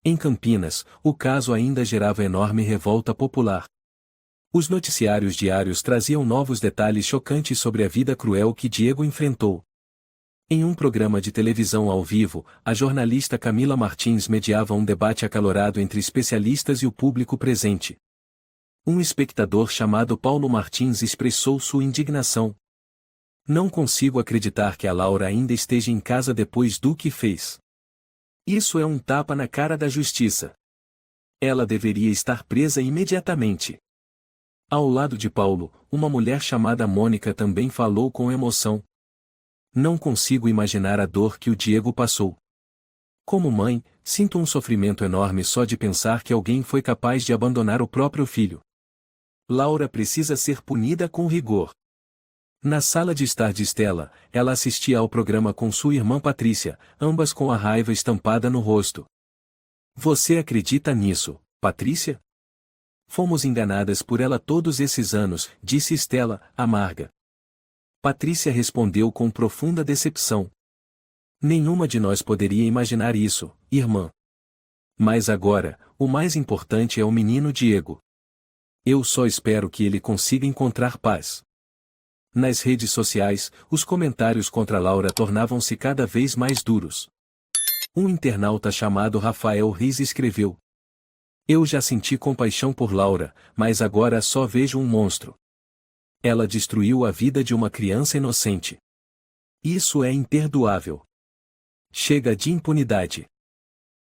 Em Campinas, o caso ainda gerava enorme revolta popular. Os noticiários diários traziam novos detalhes chocantes sobre a vida cruel que Diego enfrentou. Em um programa de televisão ao vivo, a jornalista Camila Martins mediava um debate acalorado entre especialistas e o público presente. Um espectador chamado Paulo Martins expressou sua indignação. Não consigo acreditar que a Laura ainda esteja em casa depois do que fez. Isso é um tapa na cara da justiça. Ela deveria estar presa imediatamente. Ao lado de Paulo, uma mulher chamada Mônica também falou com emoção. Não consigo imaginar a dor que o Diego passou. Como mãe, sinto um sofrimento enorme só de pensar que alguém foi capaz de abandonar o próprio filho. Laura precisa ser punida com rigor. Na sala de estar de Stella, ela assistia ao programa com sua irmã Patrícia, ambas com a raiva estampada no rosto. Você acredita nisso, Patrícia? Fomos enganadas por ela todos esses anos, disse Stella, amarga. Patrícia respondeu com profunda decepção. Nenhuma de nós poderia imaginar isso, irmã. Mas agora, o mais importante é o menino Diego. Eu só espero que ele consiga encontrar paz. Nas redes sociais, os comentários contra Laura tornavam-se cada vez mais duros. Um internauta chamado Rafael Riz escreveu: Eu já senti compaixão por Laura, mas agora só vejo um monstro. Ela destruiu a vida de uma criança inocente. Isso é imperdoável. Chega de impunidade.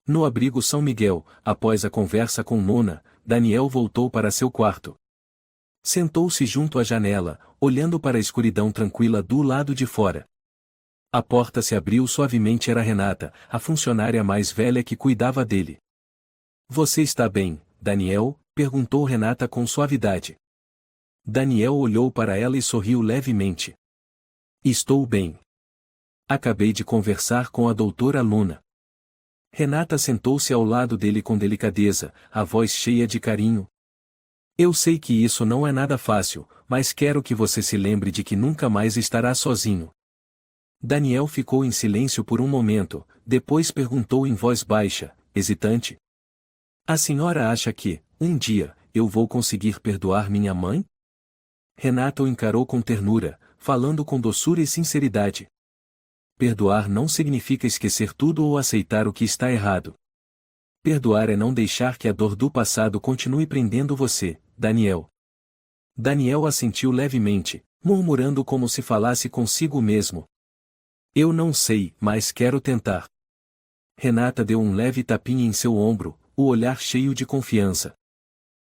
No abrigo São Miguel, após a conversa com Nuna, Daniel voltou para seu quarto. Sentou-se junto à janela, olhando para a escuridão tranquila do lado de fora. A porta se abriu suavemente. Era Renata, a funcionária mais velha que cuidava dele. Você está bem, Daniel? Perguntou Renata com suavidade. Daniel olhou para ela e sorriu levemente. Estou bem. Acabei de conversar com a doutora Luna. Renata sentou-se ao lado dele com delicadeza, a voz cheia de carinho. Eu sei que isso não é nada fácil, mas quero que você se lembre de que nunca mais estará sozinho. Daniel ficou em silêncio por um momento, depois perguntou em voz baixa, hesitante. A senhora acha que, um dia, eu vou conseguir perdoar minha mãe? Renata o encarou com ternura, falando com doçura e sinceridade. Perdoar não significa esquecer tudo ou aceitar o que está errado. Perdoar é não deixar que a dor do passado continue prendendo você, Daniel. Daniel assentiu levemente, murmurando como se falasse consigo mesmo. Eu não sei, mas quero tentar. Renata deu um leve tapinha em seu ombro, o olhar cheio de confiança.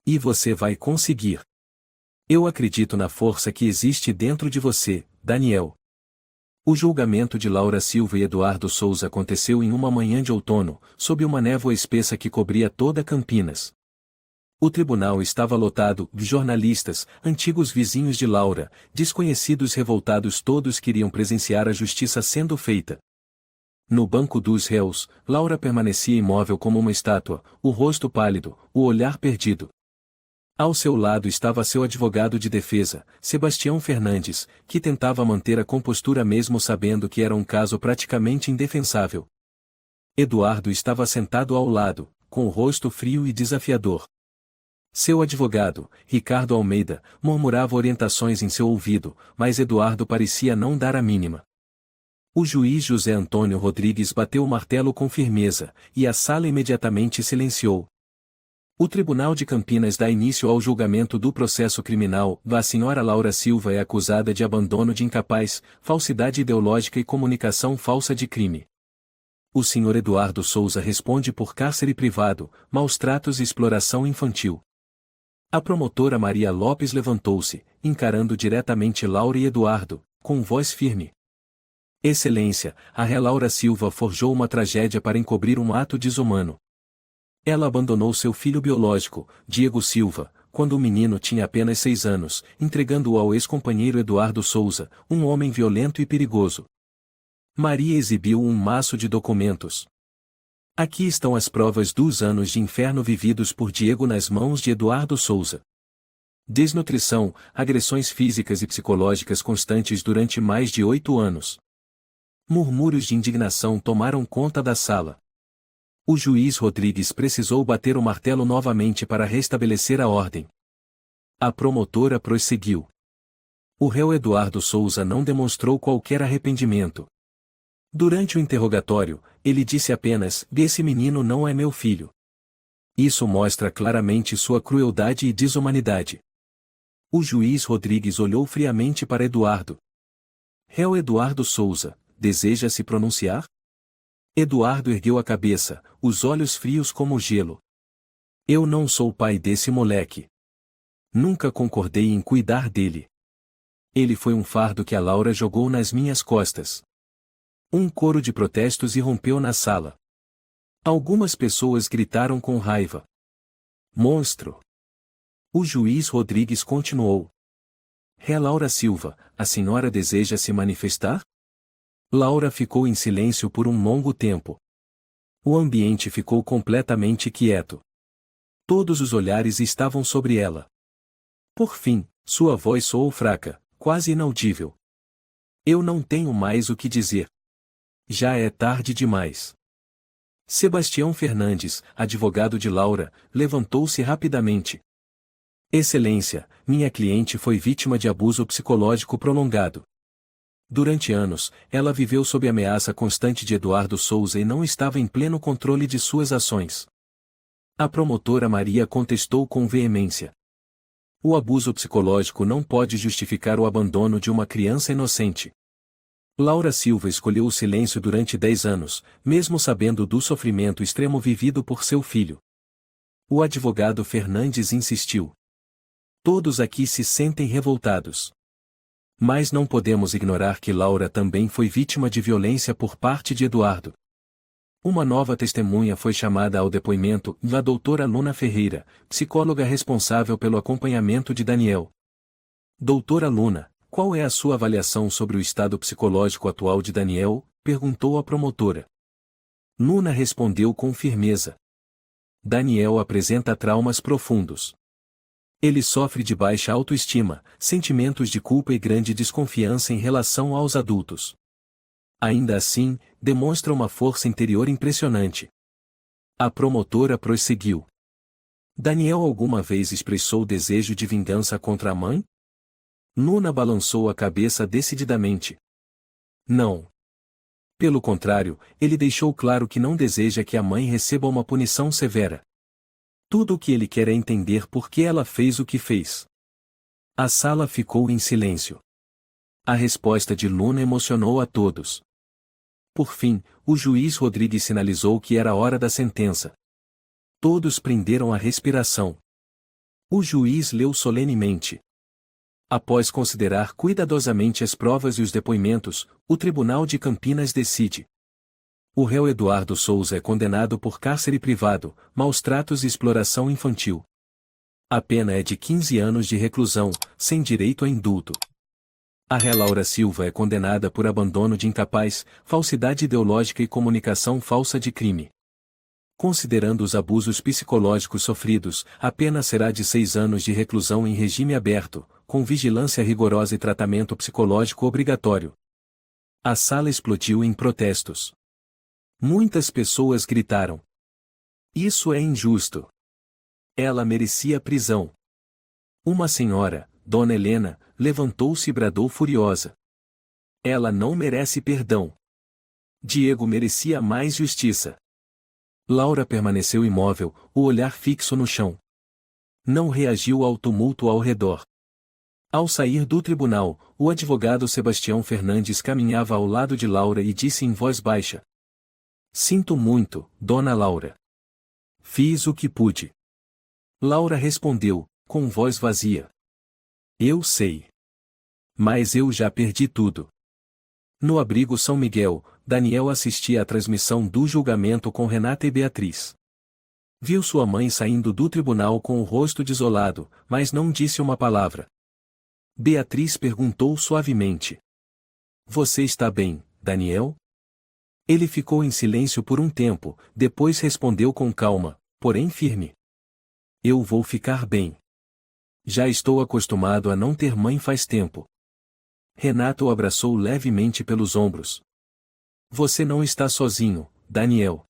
E você vai conseguir. Eu acredito na força que existe dentro de você, Daniel. O julgamento de Laura Silva e Eduardo Souza aconteceu em uma manhã de outono, sob uma névoa espessa que cobria toda Campinas. O tribunal estava lotado de jornalistas, antigos vizinhos de Laura, desconhecidos revoltados, todos queriam presenciar a justiça sendo feita. No banco dos réus, Laura permanecia imóvel como uma estátua, o rosto pálido, o olhar perdido. Ao seu lado estava seu advogado de defesa, Sebastião Fernandes, que tentava manter a compostura mesmo sabendo que era um caso praticamente indefensável. Eduardo estava sentado ao lado, com o rosto frio e desafiador. Seu advogado, Ricardo Almeida, murmurava orientações em seu ouvido, mas Eduardo parecia não dar a mínima. O juiz José Antônio Rodrigues bateu o martelo com firmeza, e a sala imediatamente silenciou. O Tribunal de Campinas dá início ao julgamento do processo criminal. A senhora Laura Silva é acusada de abandono de incapaz, falsidade ideológica e comunicação falsa de crime. O senhor Eduardo Souza responde por cárcere privado, maus tratos e exploração infantil. A promotora Maria Lopes levantou-se, encarando diretamente Laura e Eduardo, com voz firme. Excelência, a ré Laura Silva forjou uma tragédia para encobrir um ato desumano. Ela abandonou seu filho biológico, Diego Silva, quando o menino tinha apenas 6 anos, entregando-o ao ex-companheiro Eduardo Souza, um homem violento e perigoso. Maria exibiu um maço de documentos. Aqui estão as provas dos anos de inferno vividos por Diego nas mãos de Eduardo Souza. Desnutrição, agressões físicas e psicológicas constantes durante mais de 8 anos. Murmúrios de indignação tomaram conta da sala. O juiz Rodrigues precisou bater o martelo novamente para restabelecer a ordem. A promotora prosseguiu. O réu Eduardo Souza não demonstrou qualquer arrependimento. Durante o interrogatório, ele disse apenas: "Esse menino não é meu filho." Isso mostra claramente sua crueldade e desumanidade. O juiz Rodrigues olhou friamente para Eduardo. Réu Eduardo Souza, deseja se pronunciar? Eduardo ergueu a cabeça, os olhos frios como gelo. Eu não sou pai desse moleque. Nunca concordei em cuidar dele. Ele foi um fardo que a Laura jogou nas minhas costas. Um coro de protestos irrompeu na sala. Algumas pessoas gritaram com raiva. Monstro! O juiz Rodrigues continuou. Ré Laura Silva, a senhora deseja se manifestar? Laura ficou em silêncio por um longo tempo. O ambiente ficou completamente quieto. Todos os olhares estavam sobre ela. Por fim, sua voz soou fraca, quase inaudível. Eu não tenho mais o que dizer. Já é tarde demais. Sebastião Fernandes, advogado de Laura, levantou-se rapidamente. Excelência, minha cliente foi vítima de abuso psicológico prolongado. Durante anos, ela viveu sob ameaça constante de Eduardo Souza e não estava em pleno controle de suas ações. A promotora Maria contestou com veemência. O abuso psicológico não pode justificar o abandono de uma criança inocente. Laura Silva escolheu o silêncio durante 10 anos, mesmo sabendo do sofrimento extremo vivido por seu filho. O advogado Fernandes insistiu. Todos aqui se sentem revoltados. Mas não podemos ignorar que Laura também foi vítima de violência por parte de Eduardo. Uma nova testemunha foi chamada ao depoimento, a doutora Luna Ferreira, psicóloga responsável pelo acompanhamento de Daniel. Doutora Luna, qual é a sua avaliação sobre o estado psicológico atual de Daniel? Perguntou a promotora. Luna respondeu com firmeza. Daniel apresenta traumas profundos. Ele sofre de baixa autoestima, sentimentos de culpa e grande desconfiança em relação aos adultos. Ainda assim, demonstra uma força interior impressionante. A promotora prosseguiu. Daniel alguma vez expressou desejo de vingança contra a mãe? Luna balançou a cabeça decididamente. Não. Pelo contrário, ele deixou claro que não deseja que a mãe receba uma punição severa. Tudo o que ele quer é entender por que ela fez o que fez. A sala ficou em silêncio. A resposta de Luna emocionou a todos. Por fim, o juiz Rodrigues sinalizou que era a hora da sentença. Todos prenderam a respiração. O juiz leu solenemente. Após considerar cuidadosamente as provas e os depoimentos, o Tribunal de Campinas decide. O réu Eduardo Souza é condenado por cárcere privado, maus-tratos e exploração infantil. A pena é de 15 anos de reclusão, sem direito a indulto. A ré Laura Silva é condenada por abandono de incapaz, falsidade ideológica e comunicação falsa de crime. Considerando os abusos psicológicos sofridos, a pena será de 6 anos de reclusão em regime aberto, com vigilância rigorosa e tratamento psicológico obrigatório. A sala explodiu em protestos. Muitas pessoas gritaram. Isso é injusto. Ela merecia prisão. Uma senhora, Dona Helena, levantou-se e bradou furiosa. Ela não merece perdão. Diego merecia mais justiça. Laura permaneceu imóvel, o olhar fixo no chão. Não reagiu ao tumulto ao redor. Ao sair do tribunal, o advogado Sebastião Fernandes caminhava ao lado de Laura e disse em voz baixa. Sinto muito, Dona Laura. Fiz o que pude. Laura respondeu, com voz vazia. Eu sei. Mas eu já perdi tudo. No abrigo São Miguel, Daniel assistia à transmissão do julgamento com Renata e Beatriz. Viu sua mãe saindo do tribunal com o rosto desolado, mas não disse uma palavra. Beatriz perguntou suavemente: Você está bem, Daniel? Ele ficou em silêncio por um tempo, depois respondeu com calma, porém firme: Eu vou ficar bem. Já estou acostumado a não ter mãe faz tempo. Renata o abraçou levemente pelos ombros. Você não está sozinho, Daniel.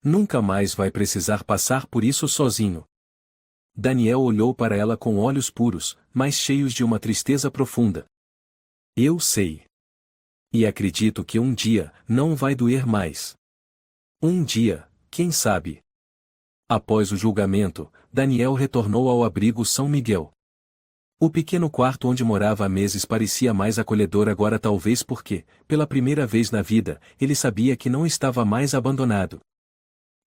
Nunca mais vai precisar passar por isso sozinho. Daniel olhou para ela com olhos puros, mas cheios de uma tristeza profunda. Eu sei. E acredito que um dia não vai doer mais. Um dia, quem sabe? Após o julgamento, Daniel retornou ao abrigo São Miguel. O pequeno quarto onde morava há meses parecia mais acolhedor agora, talvez porque, pela primeira vez na vida, ele sabia que não estava mais abandonado.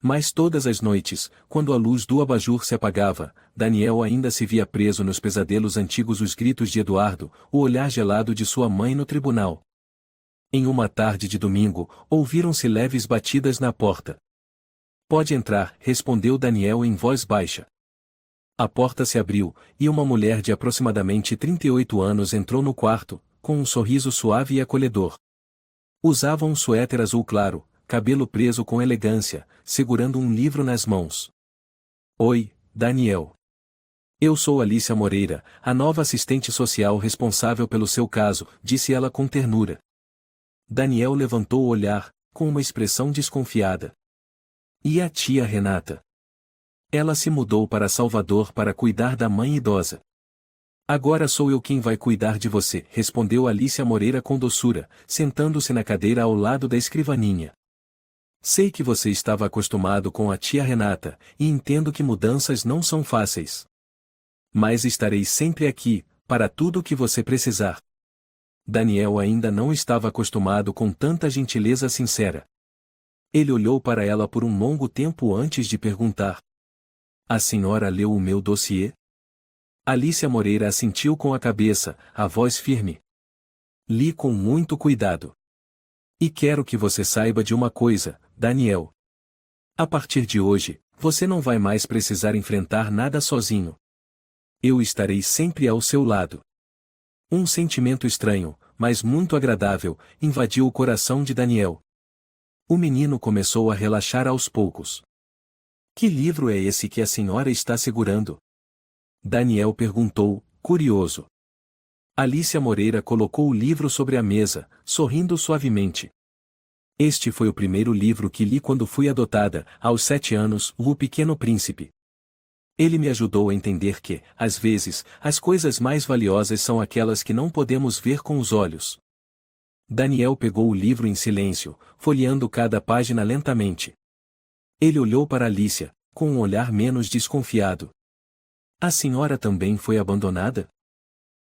Mas todas as noites, quando a luz do abajur se apagava, Daniel ainda se via preso nos pesadelos antigos, os gritos de Eduardo, o olhar gelado de sua mãe no tribunal. Em uma tarde de domingo, ouviram-se leves batidas na porta. Pode entrar, respondeu Daniel em voz baixa. A porta se abriu, e uma mulher de aproximadamente 38 anos entrou no quarto, com um sorriso suave e acolhedor. Usava um suéter azul claro, cabelo preso com elegância, segurando um livro nas mãos. Oi, Daniel. Eu sou Alicia Moreira, a nova assistente social responsável pelo seu caso, disse ela com ternura. Daniel levantou o olhar, com uma expressão desconfiada. E a tia Renata? Ela se mudou para Salvador para cuidar da mãe idosa. Agora sou eu quem vai cuidar de você, respondeu Alicia Moreira com doçura, sentando-se na cadeira ao lado da escrivaninha. Sei que você estava acostumado com a tia Renata, e entendo que mudanças não são fáceis. Mas estarei sempre aqui, para tudo o que você precisar. Daniel ainda não estava acostumado com tanta gentileza sincera. Ele olhou para ela por um longo tempo antes de perguntar: A senhora leu o meu dossiê? Alicia Moreira assentiu com a cabeça, a voz firme. Li com muito cuidado. E quero que você saiba de uma coisa, Daniel. A partir de hoje, você não vai mais precisar enfrentar nada sozinho. Eu estarei sempre ao seu lado. Um sentimento estranho, mas muito agradável, invadiu o coração de Daniel. O menino começou a relaxar aos poucos. Que livro é esse que a senhora está segurando? Daniel perguntou, curioso. Alicia Moreira colocou o livro sobre a mesa, sorrindo suavemente. Este foi o primeiro livro que li quando fui adotada, aos 7 anos, O Pequeno Príncipe. Ele me ajudou a entender que, às vezes, as coisas mais valiosas são aquelas que não podemos ver com os olhos. Daniel pegou o livro em silêncio, folheando cada página lentamente. Ele olhou para Alicia, com um olhar menos desconfiado. A senhora também foi abandonada?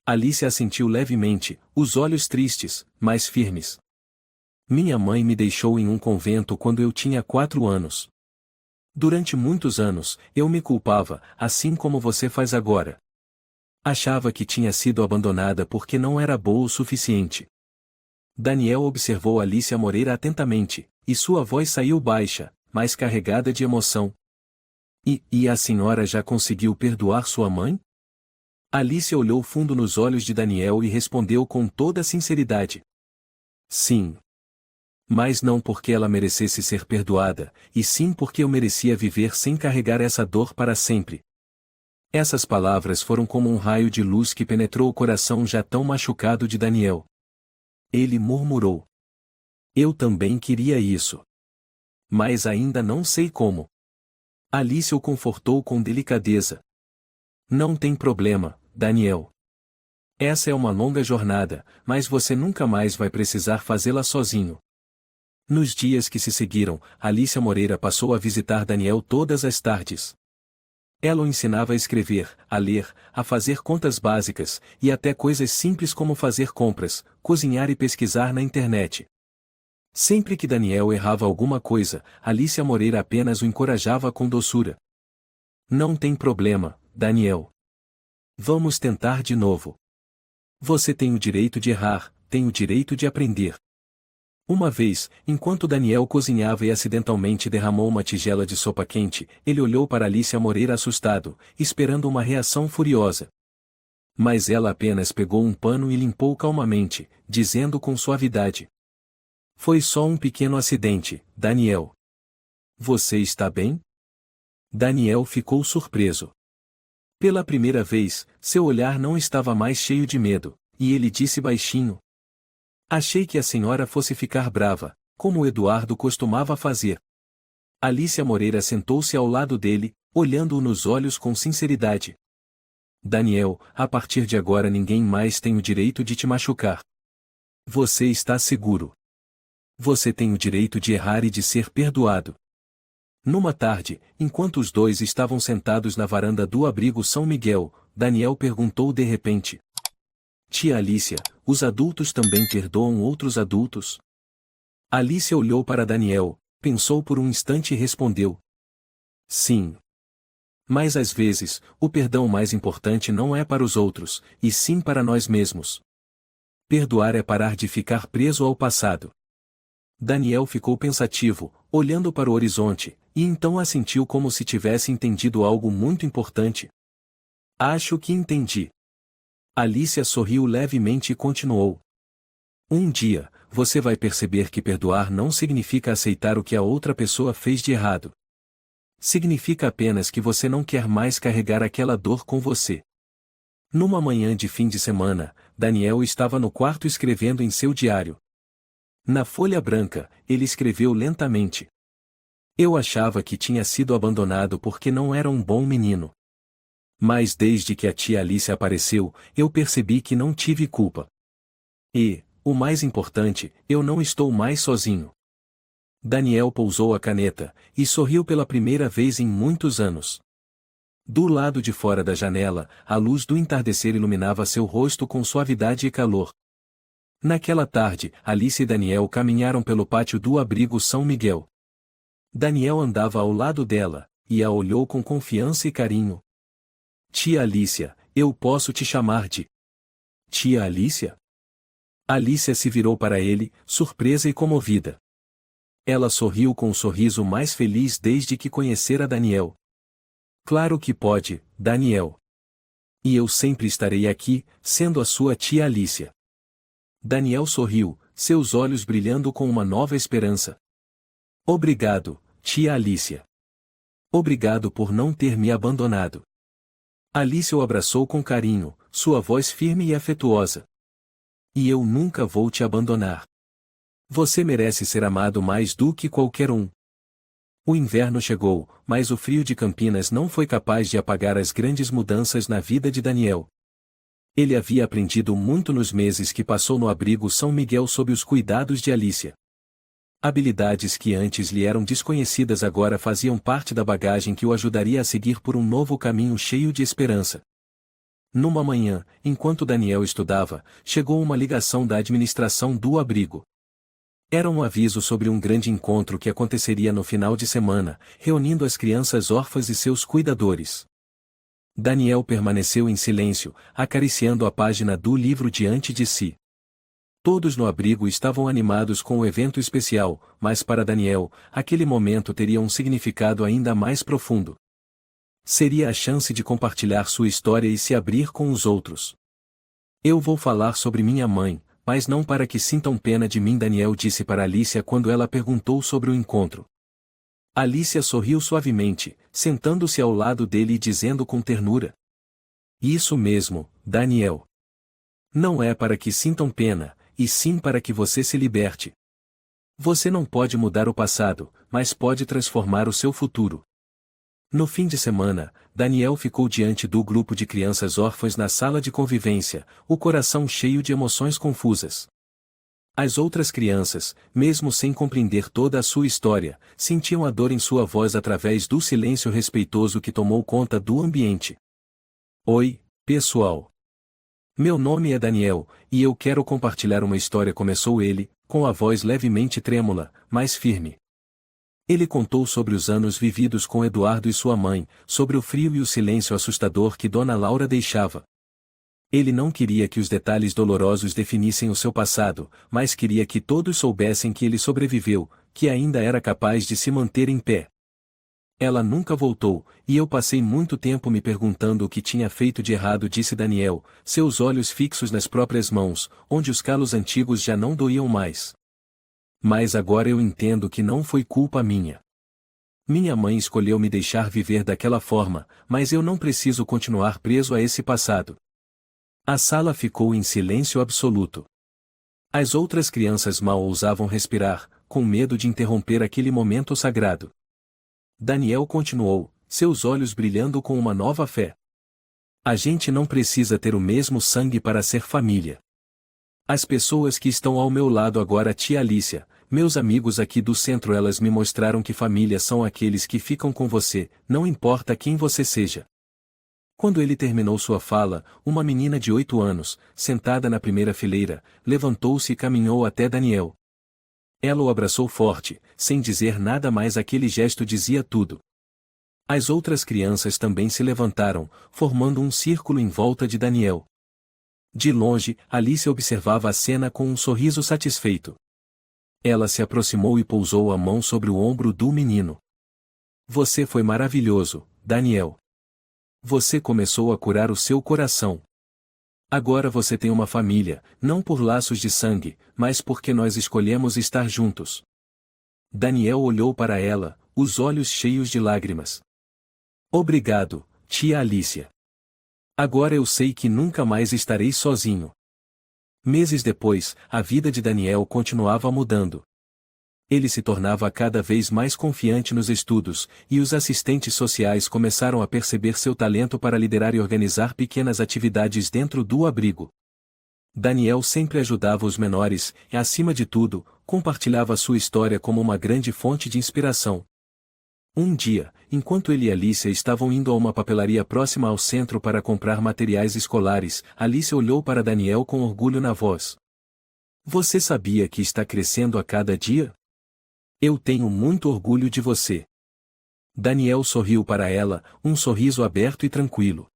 Alicia assentiu levemente, os olhos tristes, mas firmes. Minha mãe me deixou em um convento quando eu tinha 4 anos. Durante muitos anos, eu me culpava, assim como você faz agora. Achava que tinha sido abandonada porque não era boa o suficiente. Daniel observou Alicia Moreira atentamente, e sua voz saiu baixa, mas carregada de emoção. E a senhora já conseguiu perdoar sua mãe? Alicia olhou fundo nos olhos de Daniel e respondeu com toda a sinceridade. Sim. Mas não porque ela merecesse ser perdoada, e sim porque eu merecia viver sem carregar essa dor para sempre. Essas palavras foram como um raio de luz que penetrou o coração já tão machucado de Daniel. Ele murmurou. Eu também queria isso. Mas ainda não sei como. Alicia o confortou com delicadeza. Não tem problema, Daniel. Essa é uma longa jornada, mas você nunca mais vai precisar fazê-la sozinho. Nos dias que se seguiram, Alicia Moreira passou a visitar Daniel todas as tardes. Ela o ensinava a escrever, a ler, a fazer contas básicas, e até coisas simples como fazer compras, cozinhar e pesquisar na internet. Sempre que Daniel errava alguma coisa, Alicia Moreira apenas o encorajava com doçura. Não tem problema, Daniel. Vamos tentar de novo. Você tem o direito de errar, tem o direito de aprender. Uma vez, enquanto Daniel cozinhava e acidentalmente derramou uma tigela de sopa quente, ele olhou para Alicia Moreira assustado, esperando uma reação furiosa. Mas ela apenas pegou um pano e limpou calmamente, dizendo com suavidade: "Foi só um pequeno acidente, Daniel. Você está bem?" Daniel ficou surpreso. Pela primeira vez, seu olhar não estava mais cheio de medo, e ele disse baixinho: "Achei que a senhora fosse ficar brava, como o Eduardo costumava fazer." Alicia Moreira sentou-se ao lado dele, olhando-o nos olhos com sinceridade. "Daniel, a partir de agora ninguém mais tem o direito de te machucar. Você está seguro. Você tem o direito de errar e de ser perdoado." Numa tarde, enquanto os dois estavam sentados na varanda do abrigo São Miguel, Daniel perguntou de repente: "Tia Alicia, os adultos também perdoam outros adultos?" Alicia olhou para Daniel, pensou por um instante e respondeu: "Sim. Mas às vezes, o perdão mais importante não é para os outros, e sim para nós mesmos. Perdoar é parar de ficar preso ao passado." Daniel ficou pensativo, olhando para o horizonte, e então assentiu como se tivesse entendido algo muito importante. "Acho que entendi." Alicia sorriu levemente e continuou: "Um dia, você vai perceber que perdoar não significa aceitar o que a outra pessoa fez de errado. Significa apenas que você não quer mais carregar aquela dor com você." Numa manhã de fim de semana, Daniel estava no quarto escrevendo em seu diário. Na folha branca, ele escreveu lentamente: "Eu achava que tinha sido abandonado porque não era um bom menino. Mas desde que a tia Alice apareceu, eu percebi que não tive culpa. E, o mais importante, eu não estou mais sozinho." Daniel pousou a caneta, e sorriu pela primeira vez em muitos anos. Do lado de fora da janela, a luz do entardecer iluminava seu rosto com suavidade e calor. Naquela tarde, Alice e Daniel caminharam pelo pátio do abrigo São Miguel. Daniel andava ao lado dela, e a olhou com confiança e carinho. "Tia Alicia, eu posso te chamar de Tia Alicia?" Alicia se virou para ele, surpresa e comovida. Ela sorriu com o sorriso mais feliz desde que conhecera Daniel. "Claro que pode, Daniel. E eu sempre estarei aqui, sendo a sua tia Alicia." Daniel sorriu, seus olhos brilhando com uma nova esperança. "Obrigado, tia Alicia. Obrigado por não ter me abandonado." Alicia o abraçou com carinho, sua voz firme e afetuosa. "E eu nunca vou te abandonar. Você merece ser amado mais do que qualquer um." O inverno chegou, mas o frio de Campinas não foi capaz de apagar as grandes mudanças na vida de Daniel. Ele havia aprendido muito nos meses que passou no abrigo São Miguel sob os cuidados de Alicia. Habilidades que antes lhe eram desconhecidas agora faziam parte da bagagem que o ajudaria a seguir por um novo caminho cheio de esperança. Numa manhã, enquanto Daniel estudava, chegou uma ligação da administração do abrigo. Era um aviso sobre um grande encontro que aconteceria no final de semana, reunindo as crianças órfãs e seus cuidadores. Daniel permaneceu em silêncio, acariciando a página do livro diante de si. Todos no abrigo estavam animados com o evento especial, mas para Daniel, aquele momento teria um significado ainda mais profundo. Seria a chance de compartilhar sua história e se abrir com os outros. "Eu vou falar sobre minha mãe, mas não para que sintam pena de mim", Daniel disse para Alicia quando ela perguntou sobre o encontro. Alicia sorriu suavemente, sentando-se ao lado dele e dizendo com ternura: "Isso mesmo, Daniel. Não é para que sintam pena, e sim para que você se liberte. Você não pode mudar o passado, mas pode transformar o seu futuro." No fim de semana, Daniel ficou diante do grupo de crianças órfãs na sala de convivência, o coração cheio de emoções confusas. As outras crianças, mesmo sem compreender toda a sua história, sentiam a dor em sua voz através do silêncio respeitoso que tomou conta do ambiente. "Oi, pessoal. Meu nome é Daniel, e eu quero compartilhar uma história", começou ele, com a voz levemente trêmula, mas firme. Ele contou sobre os anos vividos com Eduardo e sua mãe, sobre o frio e o silêncio assustador que Dona Laura deixava. Ele não queria que os detalhes dolorosos definissem o seu passado, mas queria que todos soubessem que ele sobreviveu, que ainda era capaz de se manter em pé. Ela nunca voltou, e eu passei muito tempo me perguntando o que tinha feito de errado, disse Daniel, seus olhos fixos nas próprias mãos, onde os calos antigos já não doíam mais. Mas agora eu entendo que não foi culpa minha. Minha mãe escolheu me deixar viver daquela forma, mas eu não preciso continuar preso a esse passado. A sala ficou em silêncio absoluto. As outras crianças mal ousavam respirar, com medo de interromper aquele momento sagrado. Daniel continuou, seus olhos brilhando com uma nova fé. A gente não precisa ter o mesmo sangue para ser família. As pessoas que estão ao meu lado agora, tia Alicia, meus amigos aqui do centro, elas me mostraram que família são aqueles que ficam com você, não importa quem você seja. Quando ele terminou sua fala, uma menina de 8 anos, sentada na primeira fileira, levantou-se e caminhou até Daniel. Ela o abraçou forte, sem dizer nada, mais aquele gesto dizia tudo. As outras crianças também se levantaram, formando um círculo em volta de Daniel. De longe, Alice observava a cena com um sorriso satisfeito. Ela se aproximou e pousou a mão sobre o ombro do menino. Você foi maravilhoso, Daniel. Você começou a curar o seu coração. Agora você tem uma família, não por laços de sangue, mas porque nós escolhemos estar juntos. Daniel olhou para ela, os olhos cheios de lágrimas. Obrigado, tia Alicia. Agora eu sei que nunca mais estarei sozinho. Meses depois, a vida de Daniel continuava mudando. Ele se tornava cada vez mais confiante nos estudos, e os assistentes sociais começaram a perceber seu talento para liderar e organizar pequenas atividades dentro do abrigo. Daniel sempre ajudava os menores, e acima de tudo, compartilhava sua história como uma grande fonte de inspiração. Um dia, enquanto ele e Alicia estavam indo a uma papelaria próxima ao centro para comprar materiais escolares, Alicia olhou para Daniel com orgulho na voz. Você sabia que está crescendo a cada dia? Eu tenho muito orgulho de você. Daniel sorriu para ela, um sorriso aberto e tranquilo.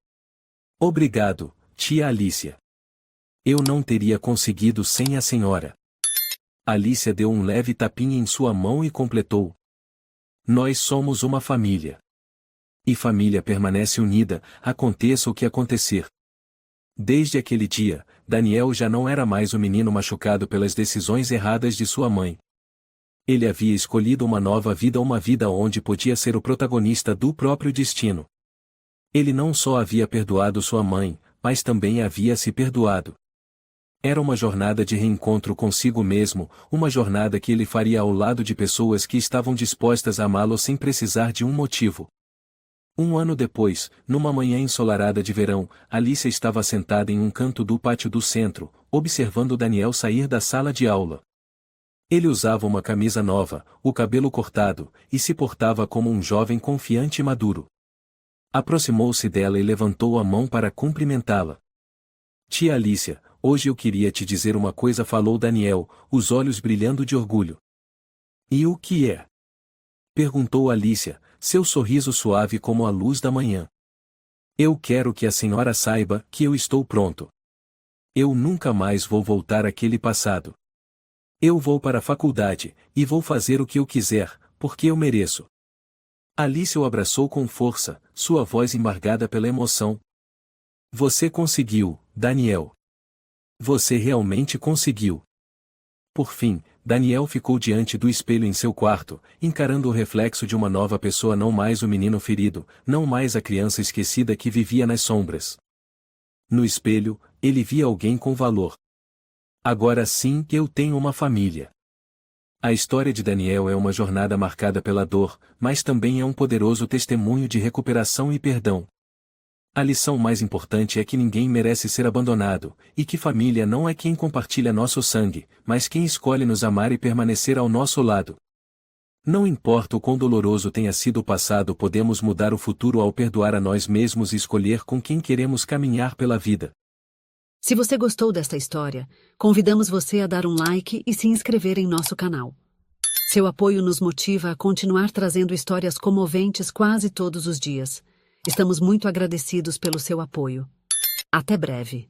Obrigado, tia Alicia. Eu não teria conseguido sem a senhora. Alicia deu um leve tapinha em sua mão e completou. Nós somos uma família. E família permanece unida, aconteça o que acontecer. Desde aquele dia, Daniel já não era mais o menino machucado pelas decisões erradas de sua mãe. Ele havia escolhido uma nova vida, uma vida onde podia ser o protagonista do próprio destino. Ele não só havia perdoado sua mãe, mas também havia se perdoado. Era uma jornada de reencontro consigo mesmo, uma jornada que ele faria ao lado de pessoas que estavam dispostas a amá-lo sem precisar de um motivo. Um ano depois, numa manhã ensolarada de verão, Alicia estava sentada em um canto do pátio do centro, observando Daniel sair da sala de aula. Ele usava uma camisa nova, o cabelo cortado, e se portava como um jovem confiante e maduro. Aproximou-se dela e levantou a mão para cumprimentá-la. Tia Alicia, hoje eu queria te dizer uma coisa, falou Daniel, os olhos brilhando de orgulho. E o que é? Perguntou Alicia, seu sorriso suave como a luz da manhã. Eu quero que a senhora saiba que eu estou pronto. Eu nunca mais vou voltar àquele passado. Eu vou para a faculdade, e vou fazer o que eu quiser, porque eu mereço. Alicia o abraçou com força, sua voz embargada pela emoção. Você conseguiu, Daniel. Você realmente conseguiu. Por fim, Daniel ficou diante do espelho em seu quarto, encarando o reflexo de uma nova pessoa, não mais o menino ferido, não mais a criança esquecida que vivia nas sombras. No espelho, ele via alguém com valor. Agora sim eu tenho uma família. A história de Daniel é uma jornada marcada pela dor, mas também é um poderoso testemunho de recuperação e perdão. A lição mais importante é que ninguém merece ser abandonado, e que família não é quem compartilha nosso sangue, mas quem escolhe nos amar e permanecer ao nosso lado. Não importa o quão doloroso tenha sido o passado, podemos mudar o futuro ao perdoar a nós mesmos e escolher com quem queremos caminhar pela vida. Se você gostou desta história, convidamos você a dar um like e se inscrever em nosso canal. Seu apoio nos motiva a continuar trazendo histórias comoventes quase todos os dias. Estamos muito agradecidos pelo seu apoio. Até breve.